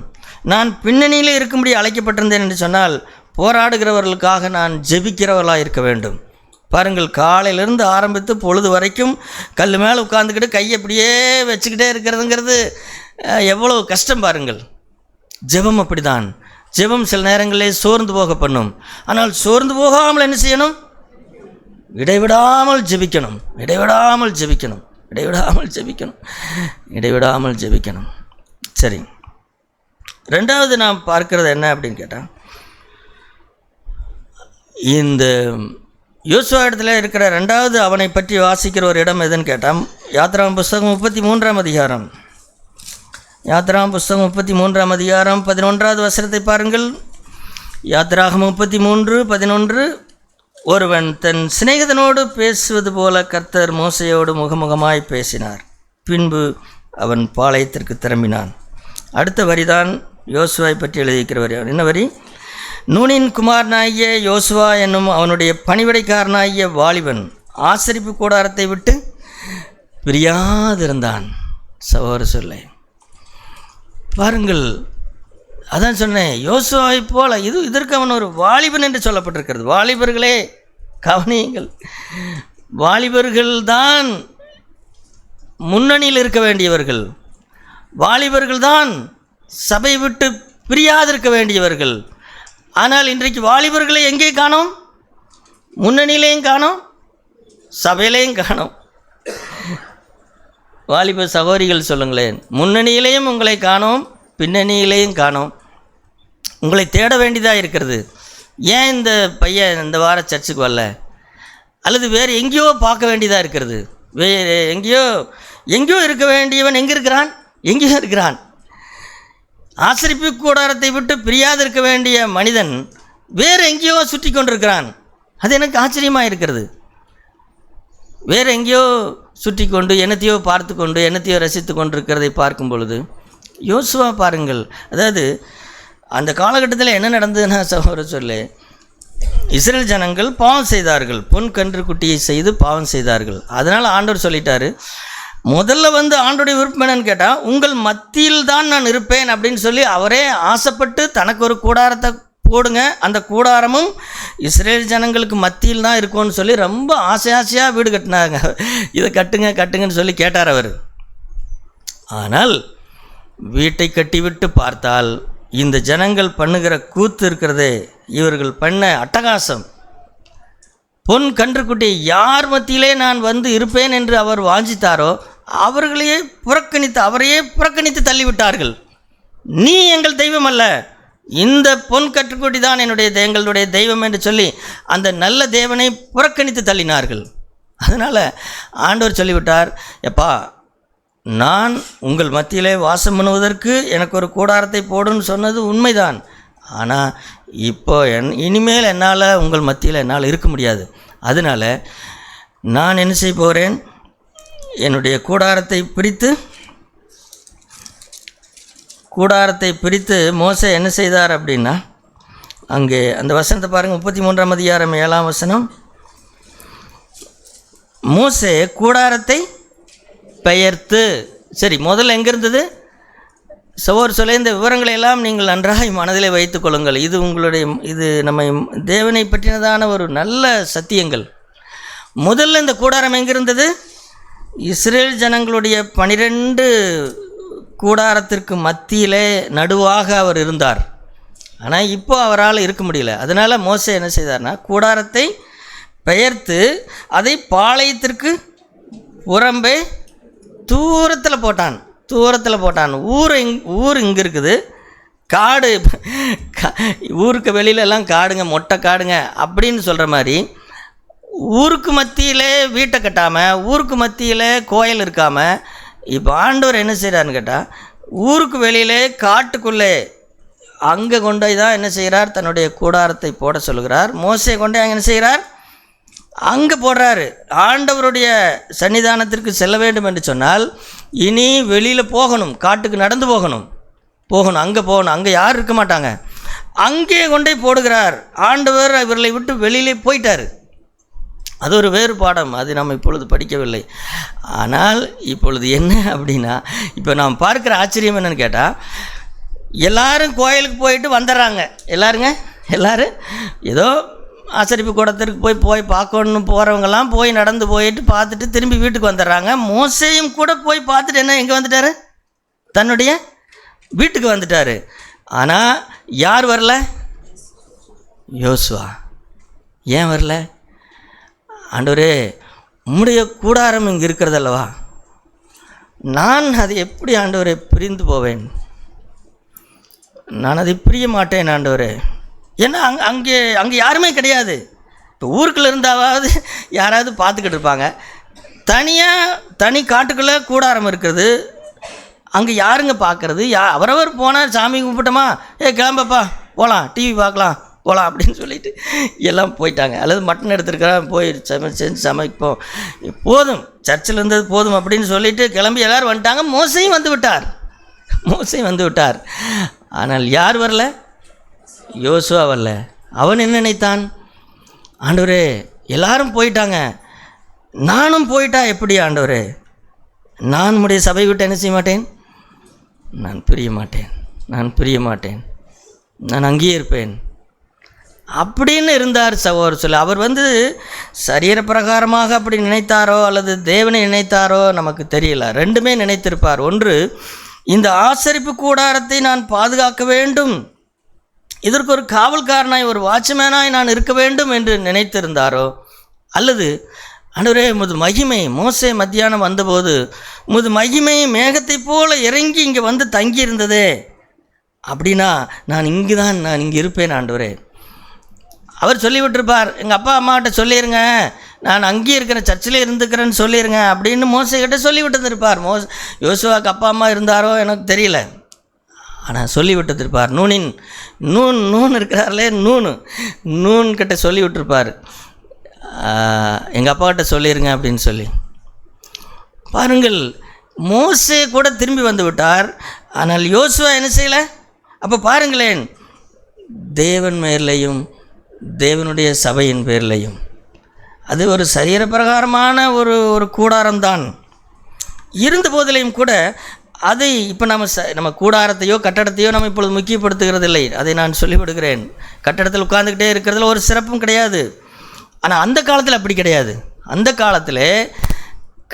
A: நான் பின்னணியில் இருக்கும்படி அழைக்கப்பட்டிருந்தேன் என்று சொன்னால் போராடுகிறவர்களுக்காக நான் ஜெபிக்கிறவர்களாக இருக்க வேண்டும். பாருங்கள், காலையிலிருந்து ஆரம்பித்து பொழுது வரைக்கும் கல் மேலே உட்காந்துக்கிட்டு கையை அப்படியே வச்சுக்கிட்டே இருக்கிறதுங்கிறது எவ்வளோ கஷ்டம் பாருங்கள். ஜெபம் அப்படி தான். ஜெபம் சில நேரங்களிலே சோர்ந்து போக பண்ணும். ஆனால் சோர்ந்து போகாமல் என்ன செய்யணும்? இடைவிடாமல் ஜெபிக்கணும். சரி, ரெண்டாவது நாம் பார்க்கிறது என்ன அப்படின்னு கேட்டால், இந்த யோசுவா இடத்துல இருக்கிற ரெண்டாவது அவனை பற்றி வாசிக்கிற ஒரு இடம் எதுன்னு கேட்டால், யாத்திராகமம் புஸ்தகம் 33ஆம் அதிகாரம். யாத்திராகமம் புஸ்தகம் 33ஆம் அதிகாரம் 11வது வசனத்தை பாருங்கள். யாத்திராகமம் 33:11. ஒருவன் தன் சிநேகிதனோடு பேசுவது போல கர்த்தர் மோசையோடு முகமுகமாய் பேசினார். பின்பு அவன் பாளையத்திற்கு திரும்பினான். அடுத்த வரிதான் யோசுவாவை பற்றி எழுதியிருக்கிற வரி. என்ன வரி? நூனின் குமாரனாகிய யோசுவா என்னும் அவனுடைய பணிவிடைக்காரனாகிய வாலிபன் ஆசரிப்பு கூடாரத்தை விட்டு பிரியாதிருந்தான். சகோதர சொல்லை பாருங்கள், அதான் சொன்னேன், யோசுவாவை போல இதற்கு அவன் ஒரு வாலிபன் என்று சொல்லப்பட்டிருக்கிறது. வாலிபர்களே கவனியுங்கள், வாலிபர்கள்தான் முன்னணியில் இருக்க வேண்டியவர்கள், வாலிபர்கள்தான் சபை விட்டு பிரியாதிருக்க வேண்டியவர்கள். ஆனால் இன்றைக்கு வாலிபர்களை எங்கே காணோம்? முன்னணியிலையும் காணோம், சபையிலையும் காணோம். வாலிப சகோதரிகள் சொல்லுங்களேன், முன்னணியிலையும் உங்களை காணோம், பின்னணியிலையும் காணோம். உங்களை தேட வேண்டியதாக இருக்கிறது. ஏன் இந்த பையன் இந்த வார சர்ச்சுக்கு வரல? அல்லது வேறு எங்கேயோ பார்க்க வேண்டியதாக இருக்கிறது. வேறு எங்கேயோ இருக்க வேண்டியவன் எங்கே இருக்கிறான்? எங்கேயோ இருக்கிறான். ஆசரிப்பு கூடாரத்தை விட்டு பிரியாது இருக்க வேண்டிய மனிதன் வேறு எங்கேயோ சுற்றி கொண்டிருக்கிறான். அது எனக்கு ஆச்சரியமாக இருக்கிறது. வேறு எங்கேயோ சுற்றி கொண்டு என்னத்தையோ பார்த்து கொண்டு என்னத்தையோ ரசித்து கொண்டிருக்கிறதை பார்க்கும் பொழுது யோசுவா பாருங்கள், அதாவது அந்த காலகட்டத்தில் என்ன நடந்ததுன்னா சகோதர சொல்லு, இஸ்ரேல் ஜனங்கள் பாவம் செய்தார்கள், பொன் கன்று குட்டியை செய்து பாவம் செய்தார்கள். அதனால் ஆண்டவர் சொல்லிட்டாரு, முதல்ல ஆண்டோடைய விருப்பம் என்னன்னு கேட்டால், உங்கள் மத்தியில் தான் நான் இருப்பேன் அப்படின்னு சொல்லி அவரே ஆசைப்பட்டு தனக்கு ஒரு கூடாரத்தை போடுங்க, அந்த கூடாரமும் இஸ்ரேல் ஜனங்களுக்கு மத்தியில் தான் இருக்கும்னு சொல்லி ரொம்ப ஆசையாக வீடு கட்டினாங்க. இதை கட்டுங்கன்னு சொல்லி கேட்டார் அவர். ஆனால் வீட்டை கட்டிவிட்டு பார்த்தால் இந்த ஜனங்கள் பண்ணுகிற கூத்து இருக்கிறதே, இவர்கள் பண்ண அட்டகாசம், பொன் கன்றுக்குட்டியை யார் மத்தியிலே நான் இருப்பேன் என்று அவர் வாஞ்சித்தாரோ அவரையே புறக்கணித்து தள்ளிவிட்டார்கள். நீ எங்கள் தெய்வம் அல்ல, இந்த பொன் கன்றுக்குட்டி தான் எங்களுடைய தெய்வம் என்று சொல்லி அந்த நல்ல தேவனை புறக்கணித்து தள்ளினார்கள். அதனால் ஆண்டவர் சொல்லிவிட்டார், எப்பா நான் உங்கள் மத்தியிலே வாசம் பண்ணுவதற்கு எனக்கு ஒரு கூடாரத்தை போடுன்னு சொன்னது உண்மைதான். ஆனால் இப்போ இனிமேல் என்னால் உங்கள் மத்தியில் என்னால் இருக்க முடியாது. அதனால் நான் என்ன செய்ய போகிறேன், என்னுடைய கூடாரத்தை பிரித்து மோசே என்ன செய்தார் அப்படின்னா, அங்கே அந்த வசனத்தை பாருங்கள், 33ஆம் அதிகாரம் 7ஆம் வசனம். மோசே கூடாரத்தை பெயர்த்து, சரி முதல்ல எங்கே இருந்தது சகோதர சொல்ல, இந்த விவரங்களை எல்லாம் நீங்கள் நன்றாக மனதிலே வைத்துக் கொள்ளுங்கள். இது நம்ம தேவனை பற்றினதான ஒரு நல்ல சத்தியங்கள். முதல்ல இந்த கூடாரம் எங்கிருந்தது? இஸ்ரேல் ஜனங்களுடைய 12 கூடாரத்திற்கு மத்தியிலே நடுவாக அவர் இருந்தார். ஆனால் இப்போ அவரால் இருக்க முடியல. அதனால் மோசே என்ன செய்தார்னா, கூடாரத்தை பெயர்த்து அதை பாளையத்திற்கு புறம்பே தூரத்தில் போட்டான். ஊர் இங்கே இருக்குது, காடு, ஊருக்கு வெளியிலலாம் காடுங்க, மொட்டை காடுங்க அப்படின்னு சொல்கிற மாதிரி ஊருக்கு மத்தியிலே வீட்டை கட்டாமல், ஊருக்கு மத்தியில் கோயில் இருக்காமல், இப்போ ஆண்டவர் என்ன செய்கிறாருன்னு கேட்டால், ஊருக்கு வெளியிலே காட்டுக்குள்ளே அங்கே கொண்டு தான் என்ன செய்கிறார், தன்னுடைய கூடாரத்தை போட சொல்கிறார். மோசே கொண்டு அங்கே என்ன செய்கிறார், அங்கே போடுறாரு. ஆண்டவருடைய சன்னிதானத்திற்கு செல்ல வேண்டும் என்று சொன்னால் இனி வெளியில் போகணும், காட்டுக்கு நடந்து போகணும், அங்கே போகணும், அங்கே யாரும் இருக்க மாட்டாங்க. அங்கே கொண்டே போடுகிறார். ஆண்டவர் இவர்களை விட்டு வெளியிலே போயிட்டார். அது ஒரு வேறு பாடம், அது நம்ம இப்பொழுது படிக்கவில்லை. ஆனால் இப்பொழுது என்ன அப்படின்னா, இப்போ நாம் பார்க்குற ஆச்சரியம் என்னன்னு கேட்டால், எல்லாரும் கோயிலுக்கு போயிட்டு வந்துடுறாங்க. எல்லாரும் ஏதோ ஆசரிப்பு கூடத்திற்கு போய் பார்க்கணுன்னு போகிறவங்கெல்லாம் போய் நடந்து போயிட்டு பார்த்துட்டு திரும்பி வீட்டுக்கு வந்துடுறாங்க. மோசேயும் கூட போய் பார்த்துட்டு எங்கே வந்துட்டார், தன்னுடைய வீட்டுக்கு வந்துட்டார். ஆனால் யார் வரல? யோசுவா. ஏன் வரல? ஆண்டவரே உம்முடைய கூடாரம் இங்கே இருக்கிறதல்லவா, நான் அதை எப்படி ஆண்டவரே பிரிந்து போவேன், நான் அதை பிரிய மாட்டேன் ஆண்டவரே. ஏன்னா அங்கே யாருமே கிடையாது. இப்போ ஊருக்குள்ளே இருந்தாவது யாராவது பார்த்துக்கிட்டு இருப்பாங்க. தனி காட்டுக்குள்ளே கூடாரம் இருக்கிறது, அங்கே யாருங்க பார்க்குறது? அவரவர் போனால் சாமி கும்பிட்டோமா, கிளம்பப்பா போகலாம், டிவி பார்க்கலாம் போகலாம் அப்படின்னு சொல்லிட்டு எல்லாம் போயிட்டாங்க. அல்லது மட்டன் எடுத்துருக்கிறா போய் செஞ்சு சமைப்போம், போதும் சர்ச்சில் இருந்தது போதும் அப்படின்னு சொல்லிட்டு கிளம்பி எல்லோரும் வந்துட்டாங்க. மோசையும் வந்து விட்டார். மோசே வந்து விட்டார். ஆனால் யார் வரல? யோசுவா வரல. அவன் என்ன நினைத்தான்? ஆண்டவரே எல்லாரும் போயிட்டாங்க, நானும் போயிட்டா எப்படி ஆண்டவரே? நான் உம்முடைய சபை விட்டு என்ன செய்ய மாட்டேன்? நான் பிரிய மாட்டேன், நான் பிரிய மாட்டேன், நான் அங்கேயே இருப்பேன் அப்படின்னு இருந்தார் சகோதரர் சொல்ல. அவர் வந்து சரீர பிரகாரமாக அப்படி நினைத்தாரோ அல்லது தேவனை நினைத்தாரோ நமக்கு தெரியல. ரெண்டுமே நினைத்திருப்பார். ஒன்று, இந்த ஆசரிப்பு கூடாரத்தை நான் பாதுகாக்க வேண்டும், இதற்கு ஒரு காவல்காரனாய் ஒரு வாட்ச்மேனாய் நான் இருக்க வேண்டும் என்று நினைத்திருந்தாரோ, அல்லது ஆண்டவரே உமது மகிமை, மோசே மத்தியானம் வந்தபோது உமது மகிமை மேகத்தை போல இறங்கி இங்கே வந்து தங்கி இருந்ததே, அப்படின்னா நான் இங்கே இருப்பேன் ஆண்டவரே. அவர் சொல்லிவிட்டிருப்பார், எங்கள் அப்பா அம்மாகிட்ட சொல்லிடுங்க, நான் அங்கேயே இருக்கிற சர்ச்சில் இருந்துக்கிறேன்னு சொல்லிடுங்க அப்படின்னு மோசைக்கிட்ட சொல்லிவிட்டுருப்பார். யோசுவாவுக்கு அப்பா அம்மா இருந்தாரோ எனக்கு தெரியல, ஆனால் சொல்லிவிட்டுருப்பார். நூன் இருக்கிறார்களே, நூன் கிட்ட சொல்லிவிட்டுருப்பார், எங்கள் அப்பாக்கிட்ட சொல்லிடுங்க அப்படின்னு சொல்லி. பாருங்கள், மோசே கூட திரும்பி வந்து விட்டார், ஆனால் யோசுவா என்ன செய்யலை? அப்போ பாருங்களேன், தேவன் மேலேயும் தேவனுடைய சபையின் பேர்லையும் அது ஒரு சரீர பிரகாரமான ஒரு கூடாரம்தான் இருந்த போதிலையும் கூட அதை இப்போ நம்ம கூடாரத்தையோ கட்டடத்தையோ நம்ம இப்பொழுது முக்கியப்படுத்துகிறதில்லை. அதை நான் சொல்லிவிடுகிறேன். கட்டடத்தில் உட்கார்ந்துக்கிட்டே இருக்கிறதுல ஒரு சிறப்பும் கிடையாது. ஆனால் அந்த காலத்தில் அப்படி கிடையாது. அந்த காலத்தில்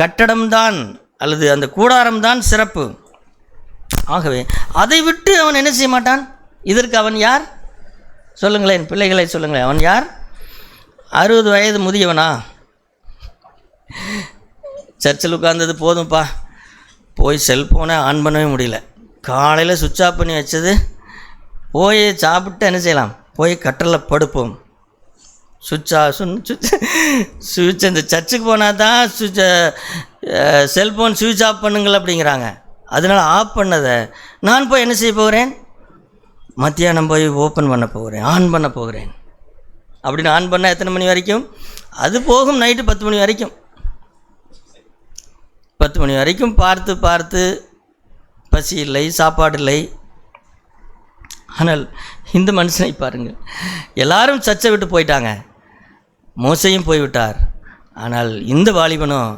A: கட்டடம்தான் அல்லது அந்த கூடாரம்தான் சிறப்பு. ஆகவே அதை விட்டு அவன் என்ன செய்ய மாட்டான். இதற்கு அவன் யார்? சொல்லுங்களேன், பிள்ளைகளை சொல்லுங்களேன், அவன் யார்? 60 வயது முதியவனா? சர்ச்சில் உட்கார்ந்தது போதும்ப்பா, போய் செல்ஃபோனை ஆன் பண்ணவே முடியல, காலையில் சுவிட்ச் ஆஃப் பண்ணி வச்சது, போய் சாப்பிட்டு என்ன செய்யலாம், போய் கட்டலில் படுப்போம். சுவிட்ச் இந்த சர்ச்சுக்கு போனால் தான் செல்ஃபோன் சுவிட்ச் ஆஃப் பண்ணுங்கள் அப்படிங்கிறாங்க. அதனால் ஆஃப் பண்ணதை நான் போய் என்ன செய்ய போகிறேன்? மத்தியானம் போய் ஓப்பன் பண்ண போகிறேன், ஆன் பண்ண போகிறேன். அப்படின்னு ஆன் பண்ணால் எத்தனை மணி வரைக்கும்? அது போகும் நைட்டு 10 மணி வரைக்கும். 10 மணி வரைக்கும் பார்த்து பசி இல்லை, சாப்பாடு இல்லை. ஆனால் இந்த மனுஷனை பாருங்கள், எல்லாரும் சர்ச்சை விட்டு போயிட்டாங்க, மோசையும் போய்விட்டார். ஆனால் இந்த வாலிபனும்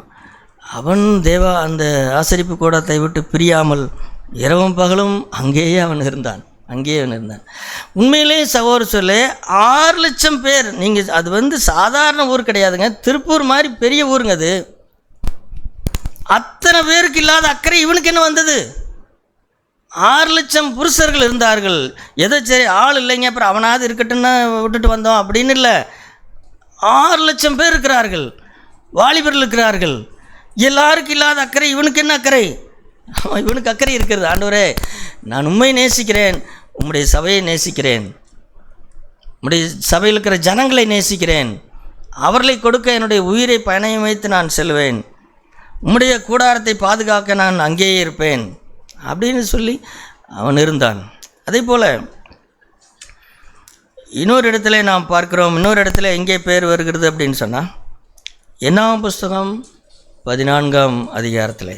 A: அவன் அந்த ஆசரிப்பு கூடத்தை விட்டு பிரியாமல் இரவும் பகலும் அங்கேயே அவன் இருந்தான். உண்மையிலே சகோதரர் சொல்ல 6 லட்சம் பேர். நீங்கள் அது சாதாரண ஊர் கிடையாதுங்க, திருப்பூர் மாதிரி பெரிய ஊருங்க அது. அத்தனை பேருக்கு இல்லாத அக்கறை இவனுக்கு என்ன வந்தது? 6 லட்சம் புருஷர்கள் இருந்தார்கள். எதோ சரி ஆள் இல்லைங்க, அப்புறம் அவனாவது இருக்கட்டுன்னு விட்டுட்டு வந்தோம் அப்படின்னு இல்லை. 6 லட்சம் பேர் இருக்கிறார்கள், வாலிபர்கள் இருக்கிறார்கள். எல்லாருக்கும் இல்லாத அக்கறை இவனுக்கு என்ன அக்கறை? இவனுக்கு அக்கறை இருக்கிறது. ஆண்டவரே, நான் உண்மை நேசிக்கிறேன், உம்முடைய சபையை நேசிக்கிறேன், உம்முடைய சபையில் இருக்கிற ஜனங்களை நேசிக்கிறேன், அவர்களை கொடுக்க என்னுடைய உயிரை பணயம் வைத்து நான் செல்வேன், உம்முடைய கூடாரத்தை பாதுகாக்க நான் அங்கேயே இருப்பேன் அப்படின்னு சொல்லி அவன் இருந்தான். அதே போல் இன்னொரு இடத்துல நாம் பார்க்குறோம். இன்னொரு இடத்துல எங்கே பேர் வருகிறது அப்படின்னு சொன்னால், என்னாகும் புஸ்தகம் 14ஆம் அதிகாரத்தில்,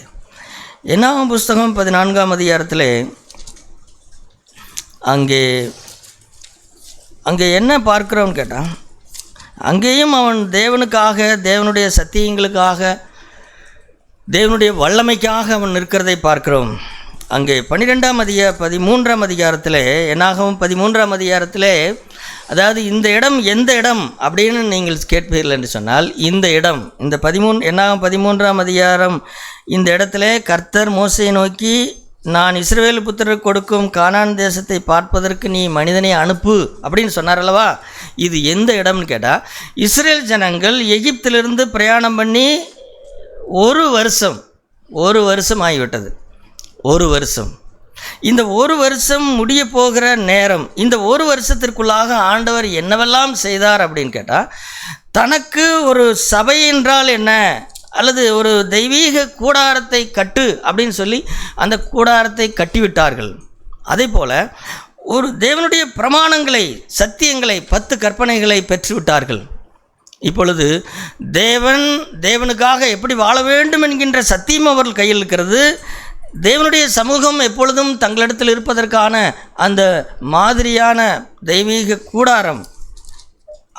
A: என்னாகும் புஸ்தகம் 14ஆம் அதிகாரத்தில் அங்கே என்ன பார்க்குறோன்னு கேட்டால், அங்கேயும் அவன் தேவனுக்காக, தேவனுடைய சத்தியங்களுக்காக, தேவனுடைய வல்லமைக்காக அவன் நிற்கிறதை பார்க்கிறோம். அங்கே 13ஆம் அதிகாரத்தில், என்னாகவும் 13ஆம் அதிகாரத்தில், அதாவது இந்த இடம் எந்த இடம் அப்படின்னு நீங்கள் கேட்பீர்கள் என்று சொன்னால், இந்த இடம் இந்த 13ஆம் அதிகாரம், இந்த இடத்துல கர்த்தர் மோசையை நோக்கி, நான் இஸ்ரவேல் புத்திரருக்கு கொடுக்கும் கானான் தேசத்தை பார்ப்பதற்கு நீ மனிதனை அனுப்பு அப்படின்னு சொன்னார் அல்லவா. இது எந்த இடம்னு கேட்டால், இஸ்ரேல் ஜனங்கள் எகிப்திலிருந்து பிரயாணம் பண்ணி ஒரு வருஷம் ஆகிவிட்டது. இந்த ஒரு வருஷம் முடிய போகிற நேரம். இந்த ஒரு வருஷத்திற்குள்ளாக ஆண்டவர் என்னவெல்லாம் செய்தார் அப்படின்னு கேட்டால், தனக்கு ஒரு சபை என்றால் என்ன, அல்லது ஒரு தெய்வீக கூடாரத்தை கட்டு அப்படின்னு சொல்லி அந்த கூடாரத்தை கட்டிவிட்டார்கள். அதே போல் ஒரு தேவனுடைய பிரமாணங்களை, சத்தியங்களை, 10 கற்பனைகளை பெற்றுவிட்டார்கள். இப்பொழுது தேவனுக்காக எப்படி வாழ வேண்டும் என்கின்ற சத்தியம் அவர்கள் கையில் இருக்கிறது. தேவனுடைய சமூகம் எப்பொழுதும் தங்களிடத்தில் இருப்பதற்கான அந்த மாதிரியான தெய்வீக கூடாரம்,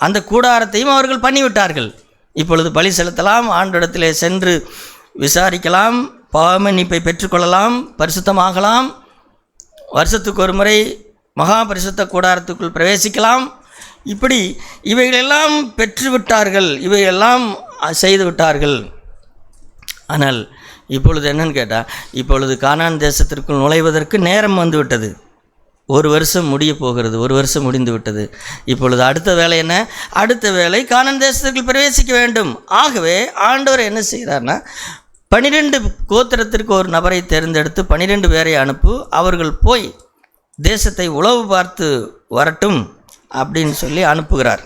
A: அந்த கூடாரத்தையும் அவர்கள் பண்ணிவிட்டார்கள். இப்பொழுது பலி செலுத்தலாம், ஆண்டவரிடத்திலே சென்று விசாரிக்கலாம், பாவமன்னிப்பை பெற்றுக்கொள்ளலாம், பரிசுத்தமாகலாம், வருஷத்துக்கு ஒரு முறை மகா பரிசுத்த கூடாரத்துக்குள் பிரவேசிக்கலாம். இப்படி இவைகளெல்லாம் பெற்றுவிட்டார்கள், இவையெல்லாம் செய்து விட்டார்கள். ஆனால் இப்பொழுது என்னன்னு கேட்டால், இப்பொழுது கானான் தேசத்திற்குள் நுழைவதற்கு நேரம் வந்துவிட்டது. 1 வருஷம் முடிய போகிறது, 1 வருஷம் முடிந்து விட்டது. இப்பொழுது அடுத்த வேலை என்ன? அடுத்த வேலை கானான் தேசத்திற்குள் பிரவேசிக்க வேண்டும். ஆகவே ஆண்டவர் என்ன செய்கிறார்னா, 12 கோத்திரத்திற்கு ஒரு நபரை தேர்ந்தெடுத்து 12 பேரை அனுப்பு, அவர்கள் போய் தேசத்தை உளவு பார்த்து வரட்டும் அப்படின்னு சொல்லி அனுப்புகிறார்.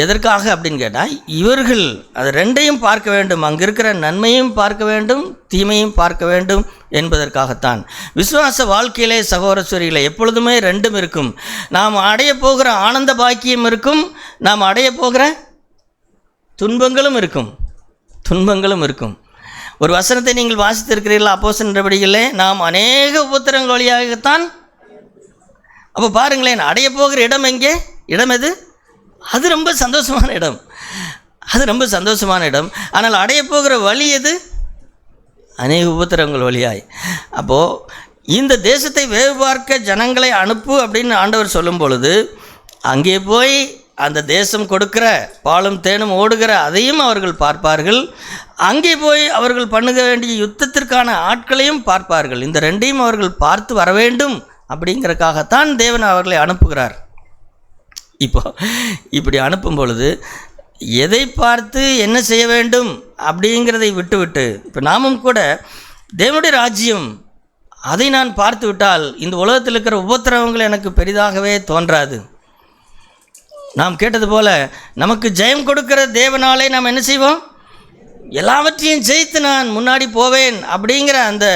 A: எதற்காக அப்படின்னு கேட்டால், இவர்கள் அது ரெண்டையும் பார்க்க வேண்டும், அங்கே இருக்கிற நன்மையும் பார்க்க வேண்டும், தீமையும் பார்க்க வேண்டும் என்பதற்காகத்தான். விசுவாச வாழ்க்கையிலே சகோதரஸ்வரிகளை எப்பொழுதுமே ரெண்டும் இருக்கும். நாம் அடைய போகிற ஆனந்த பாக்கியம் இருக்கும், நாம் அடைய போகிற துன்பங்களும் இருக்கும், துன்பங்களும் இருக்கும். ஒரு வசனத்தை நீங்கள் வாசித்திருக்கிறீர்கள், அப்போஸ்தலர் நடவடிக்கையிலே, நாம் அநேக உபத்திரங்கள் வழியாகத்தான். அப்போ பாருங்களேன், அடைய போகிற இடம் எங்கே? இடம் எது? அது ரொம்ப சந்தோஷமான இடம், அது ரொம்ப சந்தோஷமான இடம். ஆனால் அடைய போகிற வழி எது? அநேக உபத்திரங்கள் வழியாய். அப்போது இந்த தேசத்தை வேவு பார்க்க ஜனங்களை அனுப்பு அப்படின்னு ஆண்டவர் சொல்லும் பொழுது, அங்கே போய் அந்த தேசம் கொடுக்கிற பாலும் தேனும் ஓடுகிற அதையும் அவர்கள் பார்ப்பார்கள், அங்கே போய் அவர்கள் பண்ணுக வேண்டிய யுத்தத்திற்கான ஆட்களையும் பார்ப்பார்கள். இந்த ரெண்டையும் அவர்கள் பார்த்து வர வேண்டும் அப்படிங்கிறதுக்காகத்தான் தேவன் அவர்களை அனுப்புகிறார். இப்போ இப்படி அனுப்பும் பொழுது எதை பார்த்து என்ன செய்ய வேண்டும் அப்படிங்கிறதை விட்டுவிட்டு, இப்போ நாமும் கூட தேவனுடைய ராஜ்யம் அதை நான் பார்த்து விட்டால் இந்த உலகத்தில் இருக்கிற உபத்திரவங்கள் எனக்கு பெரிதாகவே தோன்றாது. நாம் கேட்டது போல நமக்கு ஜெயம் கொடுக்கிற தேவனாலே நாம் என்ன செய்வோம்? எல்லாவற்றையும் ஜெயித்து நான் முன்னாடி போவேன் அப்படிங்கிற அந்த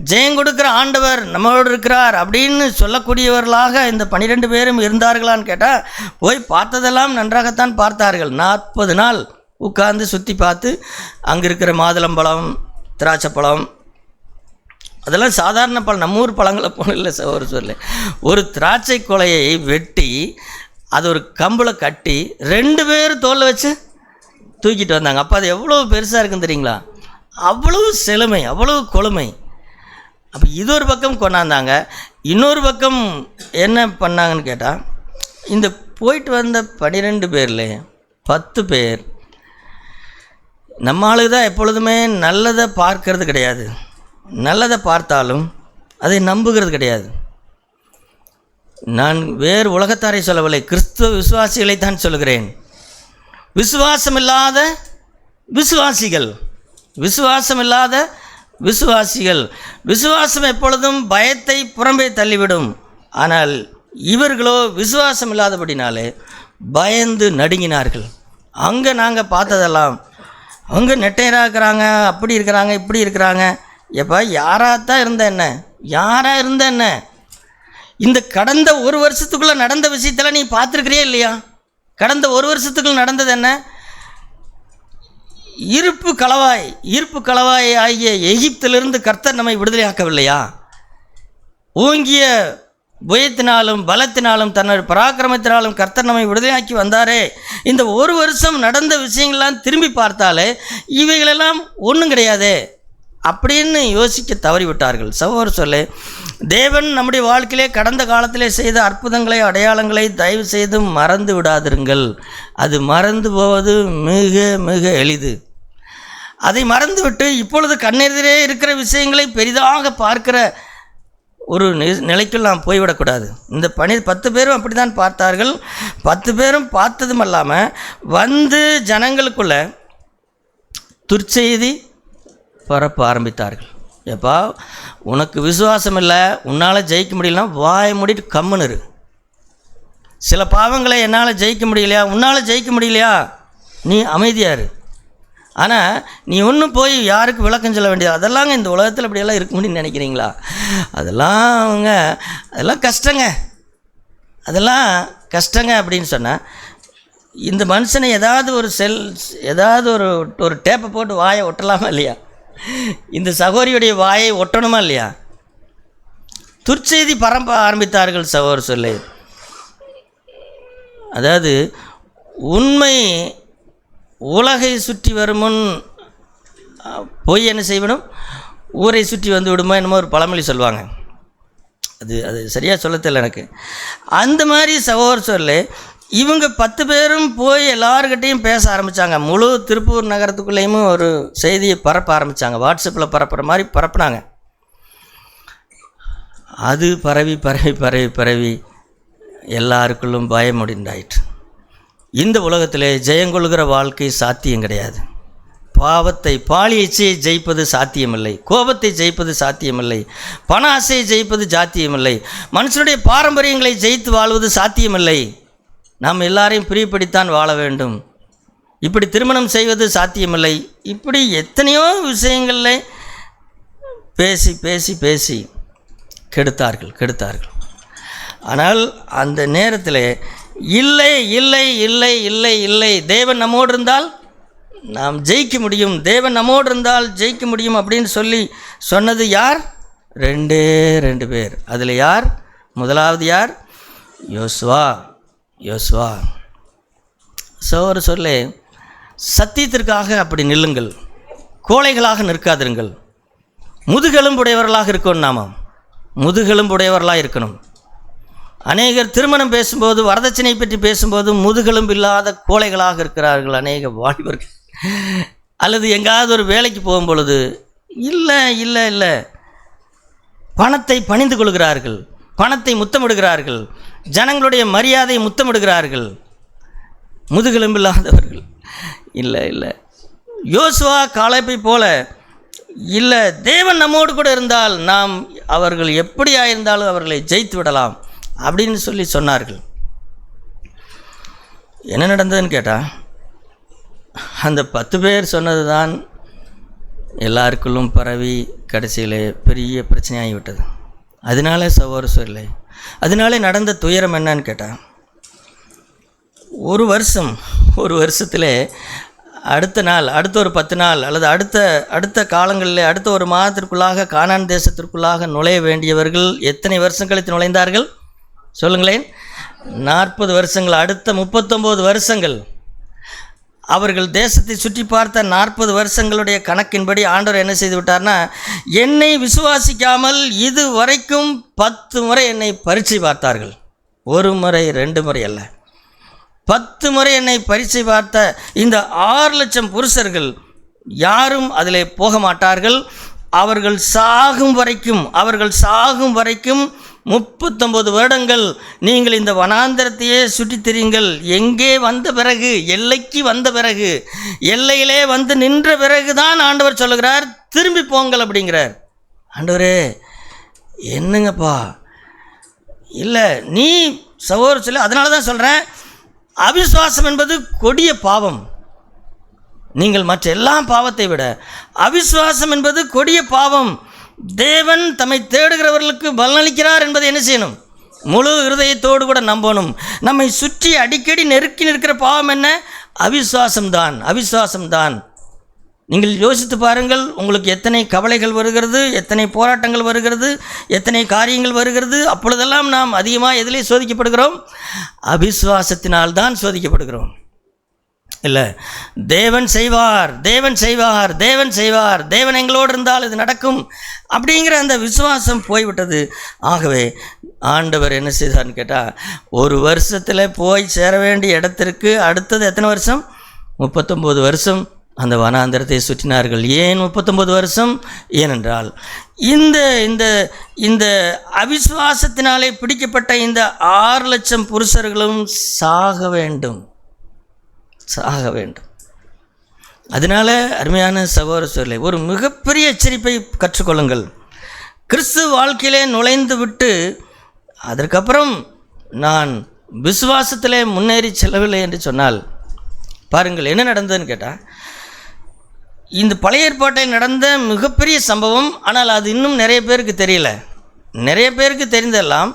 A: ஜெயம் கொடுக்குற ஆண்டவர் நம்மளோடு இருக்கிறார் அப்படின்னு சொல்லக்கூடியவர்களாக இந்த 12 பேரும் இருந்தார்களான்னு கேட்டால், போய் பார்த்ததெல்லாம் நன்றாகத்தான் பார்த்தார்கள். 40 நாள் உட்கார்ந்து சுற்றி பார்த்து அங்கே இருக்கிற மாதுளம்பழம், திராட்சைப்பழம், அதெல்லாம் சாதாரண பழம், நம்ம ஊர் பழங்களை போல இல்லை. ஒரு சொல்ல, ஒரு திராட்சை கொலையை வெட்டி அது ஒரு கம்பில் கட்டி 2 பேர் தோளில் வச்சு தூக்கிட்டு வந்தாங்க. அப்போ அது எவ்வளோ பெருசாக இருக்குன்னு தெரியுங்களா? அவ்வளவு செழுமை, அவ்வளவு கொழுமை. அப்போ இது ஒரு பக்கம் கொண்டாந்தாங்க. இன்னொரு பக்கம் என்ன பண்ணாங்கன்னு கேட்டால், இந்த போயிட்டு வந்த 12 பேரில் 10 பேர் நம்ம ஆளுக்கு தான் எப்பொழுதுமே நல்லதை பார்க்கறது கிடையாது, நல்லதை பார்த்தாலும் அதை நம்புகிறது கிடையாது. நான் வேறு உலகத்தாரை சொல்லவில்லை, கிறிஸ்துவ விசுவாசிகளைத்தான் சொல்கிறேன். விசுவாசமில்லாத விசுவாசிகள், விசுவாசமில்லாத விசுவாசிகள். விசுவாசம் எப்பொழுதும் பயத்தை புறம்பே தள்ளிவிடும். ஆனால் இவர்களோ விசுவாசம் இல்லாதபடினாலே பயந்து நடுங்கினார்கள். அங்கே நாங்கள் பார்த்ததெல்லாம் அவங்க நெட்டையராக இருக்கிறாங்க, அப்படி இருக்கிறாங்க, இப்படி இருக்கிறாங்க. எப்போ யாராகத்தான் இருந்த என்ன, யாராக இருந்த என்ன? இந்த கடந்த 1 வருஷத்துக்குள்ளே நடந்த விஷயத்தெல்லாம் நீ பார்த்துருக்கிறியா இல்லையா? கடந்த 1 வருஷத்துக்குள்ள நடந்தது என்ன? ஈர்ப்பு களவாய் ஆகிய எகிப்திலிருந்து கர்த்தர் நம்மை விடுதலையாக்கவில்லையா? ஓங்கிய புயத்தினாலும் பலத்தினாலும் தன்னுடைய பராக்கிரமத்தினாலும் கர்த்தர் நம்மை விடுதலையாக்கி வந்தாரே. இந்த 1 வருஷம் நடந்த விஷயங்கள்லாம் திரும்பி பார்த்தாலே இவைகளெல்லாம் ஒன்றும் கிடையாதே அப்படின்னு யோசிக்க தவறிவிட்டார்கள். சகோதரர் சொல்ல, தேவன் நம்முடைய வாழ்க்கையிலே கடந்த காலத்திலே செய்த அற்புதங்களை, அடையாளங்களை தயவு செய்து மறந்து விடாதிருங்கள். அது மறந்து போவது மிக மிக எளிது. அதை மறந்துவிட்டு இப்பொழுது கண்ணெதிரே இருக்கிற விஷயங்களை பெரிதாக பார்க்கிற ஒரு நிலைக்குள் நாம் போய்விடக்கூடாது. இந்த 10 பேரும் அப்படி தான் பார்த்தார்கள். 10 பேரும் பார்த்ததும் இல்லாமல் வந்து ஜனங்களுக்குள்ள துர்ச்செய்தி பரப்ப ஆரம்பித்தார்கள். எப்பா, உனக்கு விசுவாசம் இல்லை, உன்னால் ஜெயிக்க முடியலன்னா வாயை மூடிட்டு கம்முன்னு இரு. சில பாவங்களை என்னால் ஜெயிக்க முடியலையா, உன்னால் ஜெயிக்க முடியலையா, நீ அமைதியாரு. ஆனால் நீ ஒன்றும் போய் யாருக்கு விளக்கம் சொல்ல வேண்டியது. அதெல்லாங்க இந்த உலகத்தில் இப்படியெல்லாம் இருக்க முடியும்னு நினைக்கிறீங்களா? அதெல்லாம் கஷ்டங்க, அதெல்லாம் கஷ்டங்க அப்படின்னு சொன்னால், இந்த மனுஷனை ஏதாவது ஒரு டேப்பை போட்டு வாயை ஒட்டலாமா இல்லையா? இந்த சகோதரியுடைய வாயை ஒட்டணுமா இல்லையா? துர்ச்செய்தி பரப்ப ஆரம்பித்தார்கள் சகோதர சொல்லை. அதாவது உண்மை உலகை சுற்றி வரும் முன் பொய் என்ன செய்யணும், ஊரை சுற்றி வந்து விடுமா என்னமோ ஒரு பழமொழி சொல்லுவாங்க. அது சரியாக சொல்ல தெரியல எனக்கு. அந்த மாதிரி சகோதர சொல்ல இவங்க 10 பேரும் போய் எல்லாருக்கிட்டையும் பேச ஆரம்பித்தாங்க. முழு திருப்பூர் நகரத்துக்குள்ளேயும் ஒரு செய்தியை பரப்ப ஆரம்பித்தாங்க. வாட்ஸ்அப்பில் பரப்புகிற மாதிரி பரப்புனாங்க. அது பரவி பரவி பரவி பரவி எல்லாருக்குள்ளும் பயம் உண்டாயிற்று. இந்த உலகத்தில் ஜெயங்கொள்கிற வாழ்க்கை சாத்தியம் கிடையாது. பாவத்தை பாலியச்சையை ஜெயிப்பது சாத்தியமில்லை. கோபத்தை ஜெயிப்பது சாத்தியமில்லை. பண ஆசையை ஜெயிப்பது சாத்தியமில்லை. மனுஷனுடைய பாரம்பரியங்களை ஜெயித்து வாழ்வது சாத்தியமில்லை. நாம் எல்லாரையும் பிரியப்படித்தான் வாழ வேண்டும். இப்படி திருமணம் செய்வது சாத்தியமில்லை. இப்படி எத்தனையோ விஷயங்களில் பேசி பேசி பேசி கெடுத்தார்கள். ஆனால் அந்த நேரத்தில் இல்லை இல்லை இல்லை இல்லை இல்லை, தேவன் நம்மோடு இருந்தால் நாம் ஜெயிக்க முடியும், தேவன் நம்மோடு இருந்தால் ஜெயிக்க முடியும் அப்படின்னு சொன்னது யார்? 2 பேர். அதில் யார்? முதலாவது யார்? யோசுவா. சோறு சொல்ல சத்தியத்திற்காக அப்படி நில்லுங்கள், கோழைகளாக நிற்காதிருங்கள். முதுகெலும்புடையவர்களாக இருக்கணும். நாம முதுகெலும்புடையவர்களாக இருக்கணும். அநேகர் திருமணம் பேசும்போது, வரதட்சணை பற்றி பேசும்போது முதுகெலும்பு இல்லாத கோழைகளாக இருக்கிறார்கள் அநேக வாலிபர்கள். அல்லது எங்காவது ஒரு வேலைக்கு போகும் பொழுது இல்லை இல்லை இல்லை, பணத்தை பணிந்து கொள்கிறார்கள், பணத்தை முத்தமிடுகிறார்கள், ஜனங்களுடைய மரியாதையை முத்தமிடுகிறார்கள். முதுகெலும்பு இல்லாதவர்கள். இல்லை இல்லை, யோசுவா காலேபை போல இல்லை, தேவன் நம்மோடு கூட இருந்தால் நாம் அவர்கள் எப்படியாயிருந்தாலும் அவர்களை ஜெயித்து விடலாம் அப்படின்னு சொன்னார்கள். என்ன நடந்ததுன்னு கேட்டால், அந்த 10 பேர் சொன்னது தான் எல்லாருக்குள்ளும் பரவி கடைசியில் பெரிய பிரச்சனையாகிவிட்டது. அதனால சகோதர சொல்லை, அதனால நடந்த துயரம் என்னன்னு கேட்டால், ஒரு வருஷத்தில் அடுத்த நாள், அடுத்த ஒரு 10 நாள் அல்லது அடுத்த காலங்களில் அடுத்த ஒரு மாதத்திற்குள்ளாக கானான் தேசத்திற்குள்ளாக நுழைய வேண்டியவர்கள் எத்தனை வருஷம் கழித்து நுழைந்தார்கள் சொல்லுங்களேன்? 40 வருஷங்கள். அடுத்த 39 வருஷங்கள் அவர்கள் தேசத்தை சுற்றி பார்த்த 40 வருஷங்களுடைய கணக்கின்படி ஆண்டவர் என்ன செய்து விட்டார்னா, என்னை விசுவாசிக்காமல் இது வரைக்கும் 10 முறை என்னை பரீட்சை பார்த்தார்கள். 1 முறை 2 முறை அல்ல, 10 முறை என்னை பரீட்சை பார்த்த இந்த 6 லட்சம் புருஷர்கள் யாரும் அதிலே போக மாட்டார்கள். அவர்கள் சாகும் வரைக்கும் 39 வருடங்கள் நீங்கள் இந்த வனாந்தரத்தையே சுற்றித் திரியுங்கள். எங்கே வந்த பிறகு, எல்லைக்கு வந்த பிறகு, எல்லையிலே வந்து நின்ற பிறகு தான் ஆண்டவர் சொல்லுகிறார், திரும்பி போங்கள் அப்படிங்கிறார். ஆண்டவரே என்னங்கப்பா, இல்லை நீ சகோதர சொல்லி, அதனால தான் சொல்கிறேன், அவிசுவாசம் என்பது கொடிய பாவம். நீங்கள் மற்ற எல்லா பாவத்தை விட அவிசுவாசம் என்பது கொடிய பாவம். தேவன் தம்மை தேடுகிறவர்களுக்கு பலனளிக்கிறார் என்பதை என்ன செய்யணும்? முழு இருதயத்தோடு கூட நம்பணும். நம்மை சுற்றி அடிக்கடி நெருக்கி நிற்கிற பாவம் என்ன? அவிசுவாசம்தான். நீங்கள் யோசித்து பாருங்கள், உங்களுக்கு எத்தனை கவலைகள் வருகிறது, எத்தனை போராட்டங்கள் வருகிறது, எத்தனை காரியங்கள் வருகிறது. அப்பொழுதெல்லாம் நாம் அதிகமாக எதிலே சோதிக்கப்படுகிறோம்? அவிசுவாசத்தினால்தான் சோதிக்கப்படுகிறோம். இல்லை, தேவன் செய்வார், தேவன் எங்களோடு இருந்தால் இது நடக்கும் அப்படிங்கிற அந்த விசுவாசம் போய்விட்டது. ஆகவே ஆண்டவர் என்ன செய்தார்னு கேட்டால், ஒரு வருஷத்தில் போய் சேர வேண்டிய இடத்திற்கு அடுத்தது எத்தனை வருஷம்? 39 வருஷம் அந்த வனாந்தரத்தை சுற்றினார்கள். ஏன் 39 வருஷம்? ஏனென்றால் இந்த இந்த இந்த அவிசுவாசத்தினாலே பிடிக்கப்பட்ட இந்த 6 லட்சம் புருஷர்களும் சாக வேண்டும். அதனால் அருமையான சகோதர சொல்லை, ஒரு மிகப்பெரிய எச்சரிப்பை கற்றுக்கொள்ளுங்கள். கிறிஸ்து வாழ்க்கையிலே நுழைந்து விட்டு அதற்கப்புறம் நான் விசுவாசத்திலே முன்னேறி செல்லவில்லை என்று சொன்னால், பாருங்கள் என்ன நடந்ததுன்னு கேட்டால், இந்த பழைய ஏற்பாட்டில் நடந்த மிகப்பெரிய சம்பவம். ஆனால் அது இன்னும் நிறைய பேருக்கு தெரியல. நிறைய பேருக்கு தெரிந்தெல்லாம்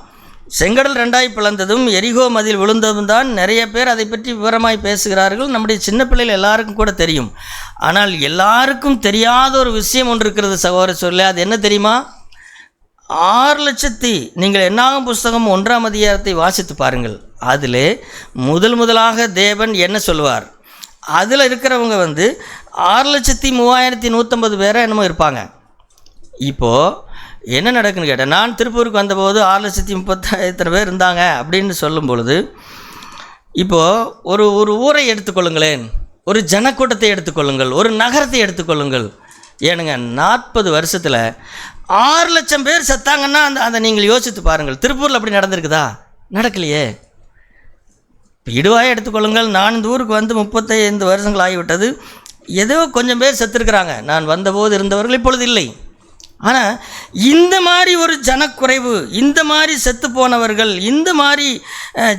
A: செங்கடல் ரெண்டாய் பிளந்ததும் எரிகோ மதில் விழுந்ததும் தான் நிறைய பேர் அதை பற்றி விவரமாய் பேசுகிறார்கள். நம்முடைய சின்ன பிள்ளைகள் எல்லாருக்கும் கூட தெரியும். ஆனால் எல்லாருக்கும் தெரியாத ஒரு விஷயம் ஒன்று இருக்கிறது சகோதர சொல்ல. அது என்ன தெரியுமா? 6,00,000 நீங்கள் என்னாகும் புஸ்தகம் 1ஆம் அதிகாரத்தை வாசித்து பாருங்கள். அதில் முதலாக தேவன் என்ன சொல்லுவார்? அதில் இருக்கிறவங்க 6,03,150 பேரை என்னமோ இருப்பாங்க. இப்போது என்ன நடக்குன்னு கேட்டேன். நான் திருப்பூருக்கு வந்தபோது 6,30,000 பேர் இருந்தாங்க அப்படின்னு சொல்லும் பொழுது, இப்போது ஒரு ஊரை எடுத்துக்கொள்ளுங்களேன், ஒரு ஜனக்கூட்டத்தை எடுத்துக்கொள்ளுங்கள், ஒரு நகரத்தை எடுத்துக்கொள்ளுங்கள். ஏனுங்க 40 வருஷத்தில் 6,00,000 பேர் செத்தாங்கன்னா அதை நீங்கள் யோசித்து பாருங்கள். திருப்பூரில் அப்படி நடந்திருக்குதா? நடக்கலையே. இப்போ இடுவாயை எடுத்துக்கொள்ளுங்கள். நான் இந்த ஊருக்கு 35 வருஷங்கள் ஆகிவிட்டது. ஏதோ கொஞ்சம் பேர் செத்துருக்குறாங்க. நான் வந்தபோது இருந்தவர்கள் இப்பொழுது இல்லை. ஆனால் இந்த மாதிரி ஒரு ஜனக்குறைவு, இந்த மாதிரி செத்து போனவர்கள், இந்த மாதிரி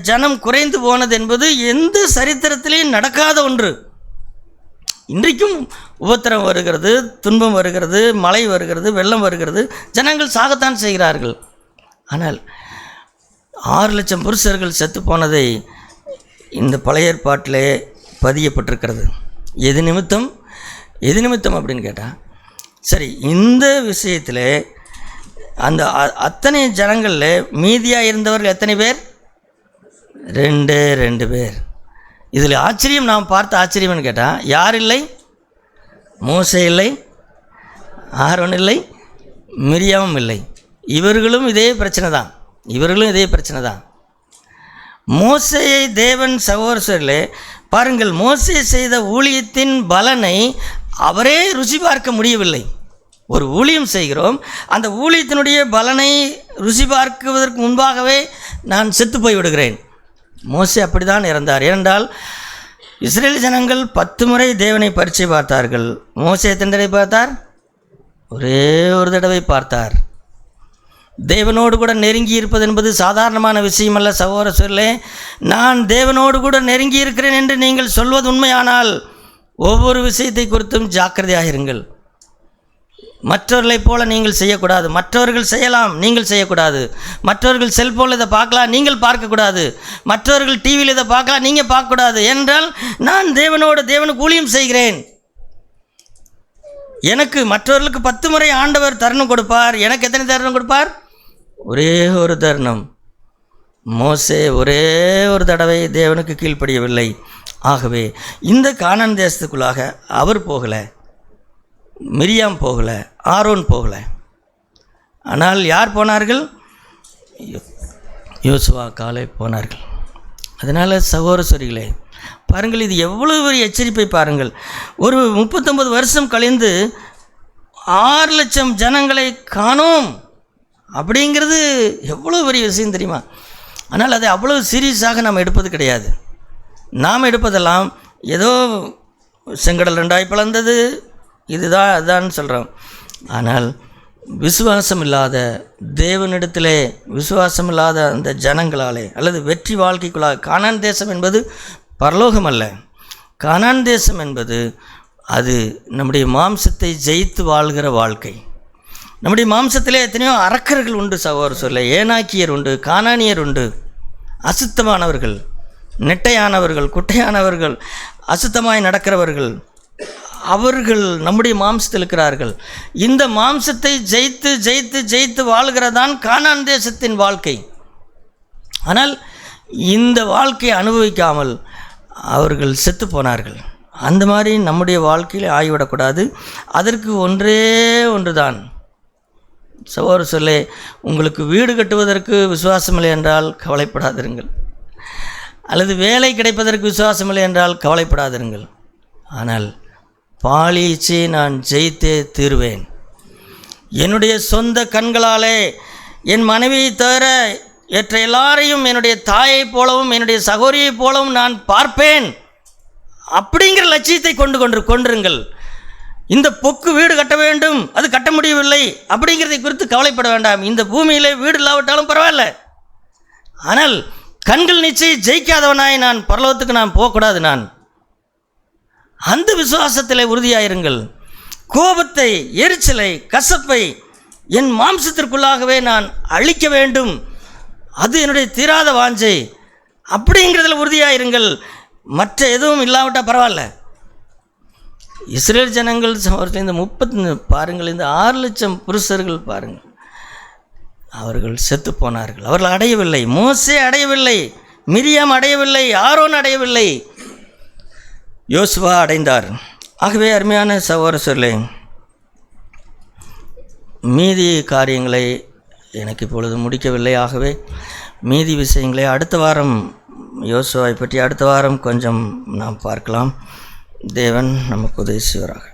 A: ஜனம் குறைந்து போனது என்பது எந்த சரித்திரத்திலையும் நடக்காத ஒன்று. இன்றைக்கும் உபத்திரம் வருகிறது, துன்பம் வருகிறது, மழை வருகிறது, வெள்ளம் வருகிறது, ஜனங்கள் சாகத்தான் செய்கிறார்கள். ஆனால் 6,00,000 புருஷர்கள் செத்து போனதை இந்த பழைய ஏற்பாட்டிலே பதியப்பட்டிருக்கிறது. எது நிமித்தம் அப்படின்னு கேட்டால், சரி, இந்த விஷயத்தில் அந்த அத்தனை ஜனங்களில் மீதியாக இருந்தவர்கள் எத்தனை பேர்? 2 பேர். இதில் ஆச்சரியம், நாம் பார்த்த ஆச்சரியம்னு கேட்டால், யார் இல்லை? மோசே இல்லை, ஆரோன் இல்லை, மிரியாமும் இல்லை. இவர்களும் இதே பிரச்சனை தான். மோசேயை தேவன் சகோதரர்களே பாருங்கள், மோசே செய்த ஊழியத்தின் பலனை அவரே ருசி பார்க்க முடியவில்லை. ஒரு ஊழியம் செய்கிறோம், அந்த ஊழியத்தினுடைய பலனை ருசி பார்க்குவதற்கு முன்பாகவே நான் செத்து போய் விடுகிறேன். மோசே அப்படி தான் இறந்தார். ஏனென்றால் இஸ்ரேல் ஜனங்கள் 10 முறை தேவனை பரீட்சை பார்த்தார்கள். மோசே எத்தனை தடவை பார்த்தார்? ஒரே ஒரு தடவை பார்த்தார். தேவனோடு கூட நெருங்கி இருப்பது என்பது சாதாரணமான விஷயம் அல்ல சகோதர சொல்லே. நான் தேவனோடு கூட நெருங்கி இருக்கிறேன் என்று நீங்கள் சொல்வது உண்மையானால் ஒவ்வொரு விஷயத்தை குறித்தும் ஜாக்கிரதையாக இருங்கள். மற்றவர்களைப் போல நீங்கள் செய்யக்கூடாது. மற்றவர்கள் செய்யலாம், நீங்கள் செய்யக்கூடாது. மற்றவர்கள் செல்ஃபோனில் இதை பார்க்கலாம், நீங்கள் பார்க்கக்கூடாது. மற்றவர்கள் டிவியில் இதை பார்க்கலாம், நீங்கள் பார்க்கக்கூடாது. ஏனென்றால் நான் தேவனுக்கு ஊழியம் செய்கிறேன். எனக்கு மற்றவர்களுக்கு 10 முறை ஆண்டவர் தருணம் கொடுப்பார். எனக்கு எத்தனை தருணம் கொடுப்பார்? ஒரே ஒரு தருணம். மோசே ஒரே ஒரு தடவை தேவனுக்கு கீழ்ப்படியவில்லை. ஆகவே இந்த கானான் தேசத்துக்குள்ளாக அவர் போகலை, மிரியாம் போகலை, ஆரோன் போகலை. ஆனால் யார் போனார்கள்? யோசுவா, காலேப் போனார்கள். அதனால் சகோதரர்களே பாருங்கள், இது எவ்வளவு பெரிய எச்சரிப்பை பாருங்கள். ஒரு 39 வருஷம் கழிந்து 6,00,000 ஜனங்களை காணோம் அப்படிங்கிறது எவ்வளோ பெரிய விஷயம் தெரியுமா? ஆனால் அதை அவ்வளவு சீரியஸாக நாம் எடுப்பது கிடையாது. நாம் எடுப்பதெல்லாம் ஏதோ செங்கடல் 2ஆய் பிளந்தது, இதுதான் அதுதான் சொல்கிறோம். ஆனால் விசுவாசம் இல்லாத தேவனிடத்திலே விசுவாசம் இல்லாத அந்த ஜனங்களாலே அல்லது வெற்றி வாழ்க்கைக்குள்ளாக, கானான் தேசம் என்பது பரலோகம் அல்ல. கானான் தேசம் என்பது அது நம்முடைய மாம்சத்தை ஜெயித்து வாழ்கிற வாழ்க்கை. நம்முடைய மாம்சத்திலே எத்தனையோ அரக்கர்கள் உண்டு சகோதர சொல்ல. ஏனாக்கியர் உண்டு, கானானியர் உண்டு, அசுத்தமானவர்கள், நெட்டையானவர்கள், குட்டையானவர்கள், அசுத்தமாய் நடக்கிறவர்கள், அவர்கள் நம்முடைய மாம்சத்தில் இருக்கிறார்கள். இந்த மாம்சத்தை ஜெயித்து ஜெயித்து ஜெயித்து வாழ்கிறதான் கானான் தேசத்தின் வாழ்க்கை. ஆனால் இந்த வாழ்க்கையை அனுபவிக்காமல் அவர்கள் செத்து போனார்கள். அந்த மாதிரி நம்முடைய வாழ்க்கையில் ஆகிவிடக்கூடாது. அதற்கு ஒன்று தான் சகோதர சொல்லே, உங்களுக்கு வீடு கட்டுவதற்கு விசுவாசமில்லை என்றால் கவலைப்படாதிருங்கள், அல்லது வேலை கிடைப்பதற்கு விசுவாசமில்லை என்றால் கவலைப்படாதிருங்கள். ஆனால் பாழி இச்சையை நான் ஜெயித்தே தீருவேன். என்னுடைய சொந்த கண்களாலே என் மனைவியை தவிர ஏற்ற எல்லாரையும் என்னுடைய தாயைப் போலவும் என்னுடைய சகோதரியைப் போலவும் நான் பார்ப்பேன் அப்படிங்கிற லட்சியத்தை கொண்டிருங்கள். இந்த பொக்கு வீடு கட்ட வேண்டும், அது கட்ட முடியவில்லை அப்படிங்கிறதை குறித்து கவலைப்பட வேண்டாம். இந்த பூமியிலே வீடு இல்லாவிட்டாலும் பரவாயில்ல, ஆனால் கண்கள் நிச்சயம் ஜெயிக்காதவனாய் நான் பரலோகத்துக்கு நான் போகக்கூடாது. நான் அந்த விசுவாசத்தில் உறுதியாயிருங்கள். கோபத்தை, எரிச்சலை, கசப்பை என் மாம்சத்திற்குள்ளாகவே நான் அழிக்க வேண்டும். அது என்னுடைய தீராத வாஞ்சை அப்படிங்கிறதுல உறுதியாக இருங்கள். மற்ற எதுவும் இல்லாவிட்டால் பரவாயில்ல. இஸ்ரேல் ஜனங்கள் இந்த 30 பாருங்கள், இந்த 6 லட்சம் புருஷர்கள் பாருங்கள், அவர்கள் செத்து போனார்கள். அவர்கள் அடையவில்லை. மோசே அடையவில்லை, மிரியாம் அடையவில்லை, ஆரோன் அடையவில்லை, யோசுவா அடைந்தார். ஆகவே அருமையான சகோதரர்களே, மீதி காரியங்களை எனக்கு இப்பொழுது முடிக்கவில்லை. ஆகவே மீதி விஷயங்களை அடுத்த வாரம், யோசுவாவை பற்றி அடுத்த வாரம் கொஞ்சம் நாம் பார்க்கலாம். தேவன் நமக்கு உதவி செய்வாராக.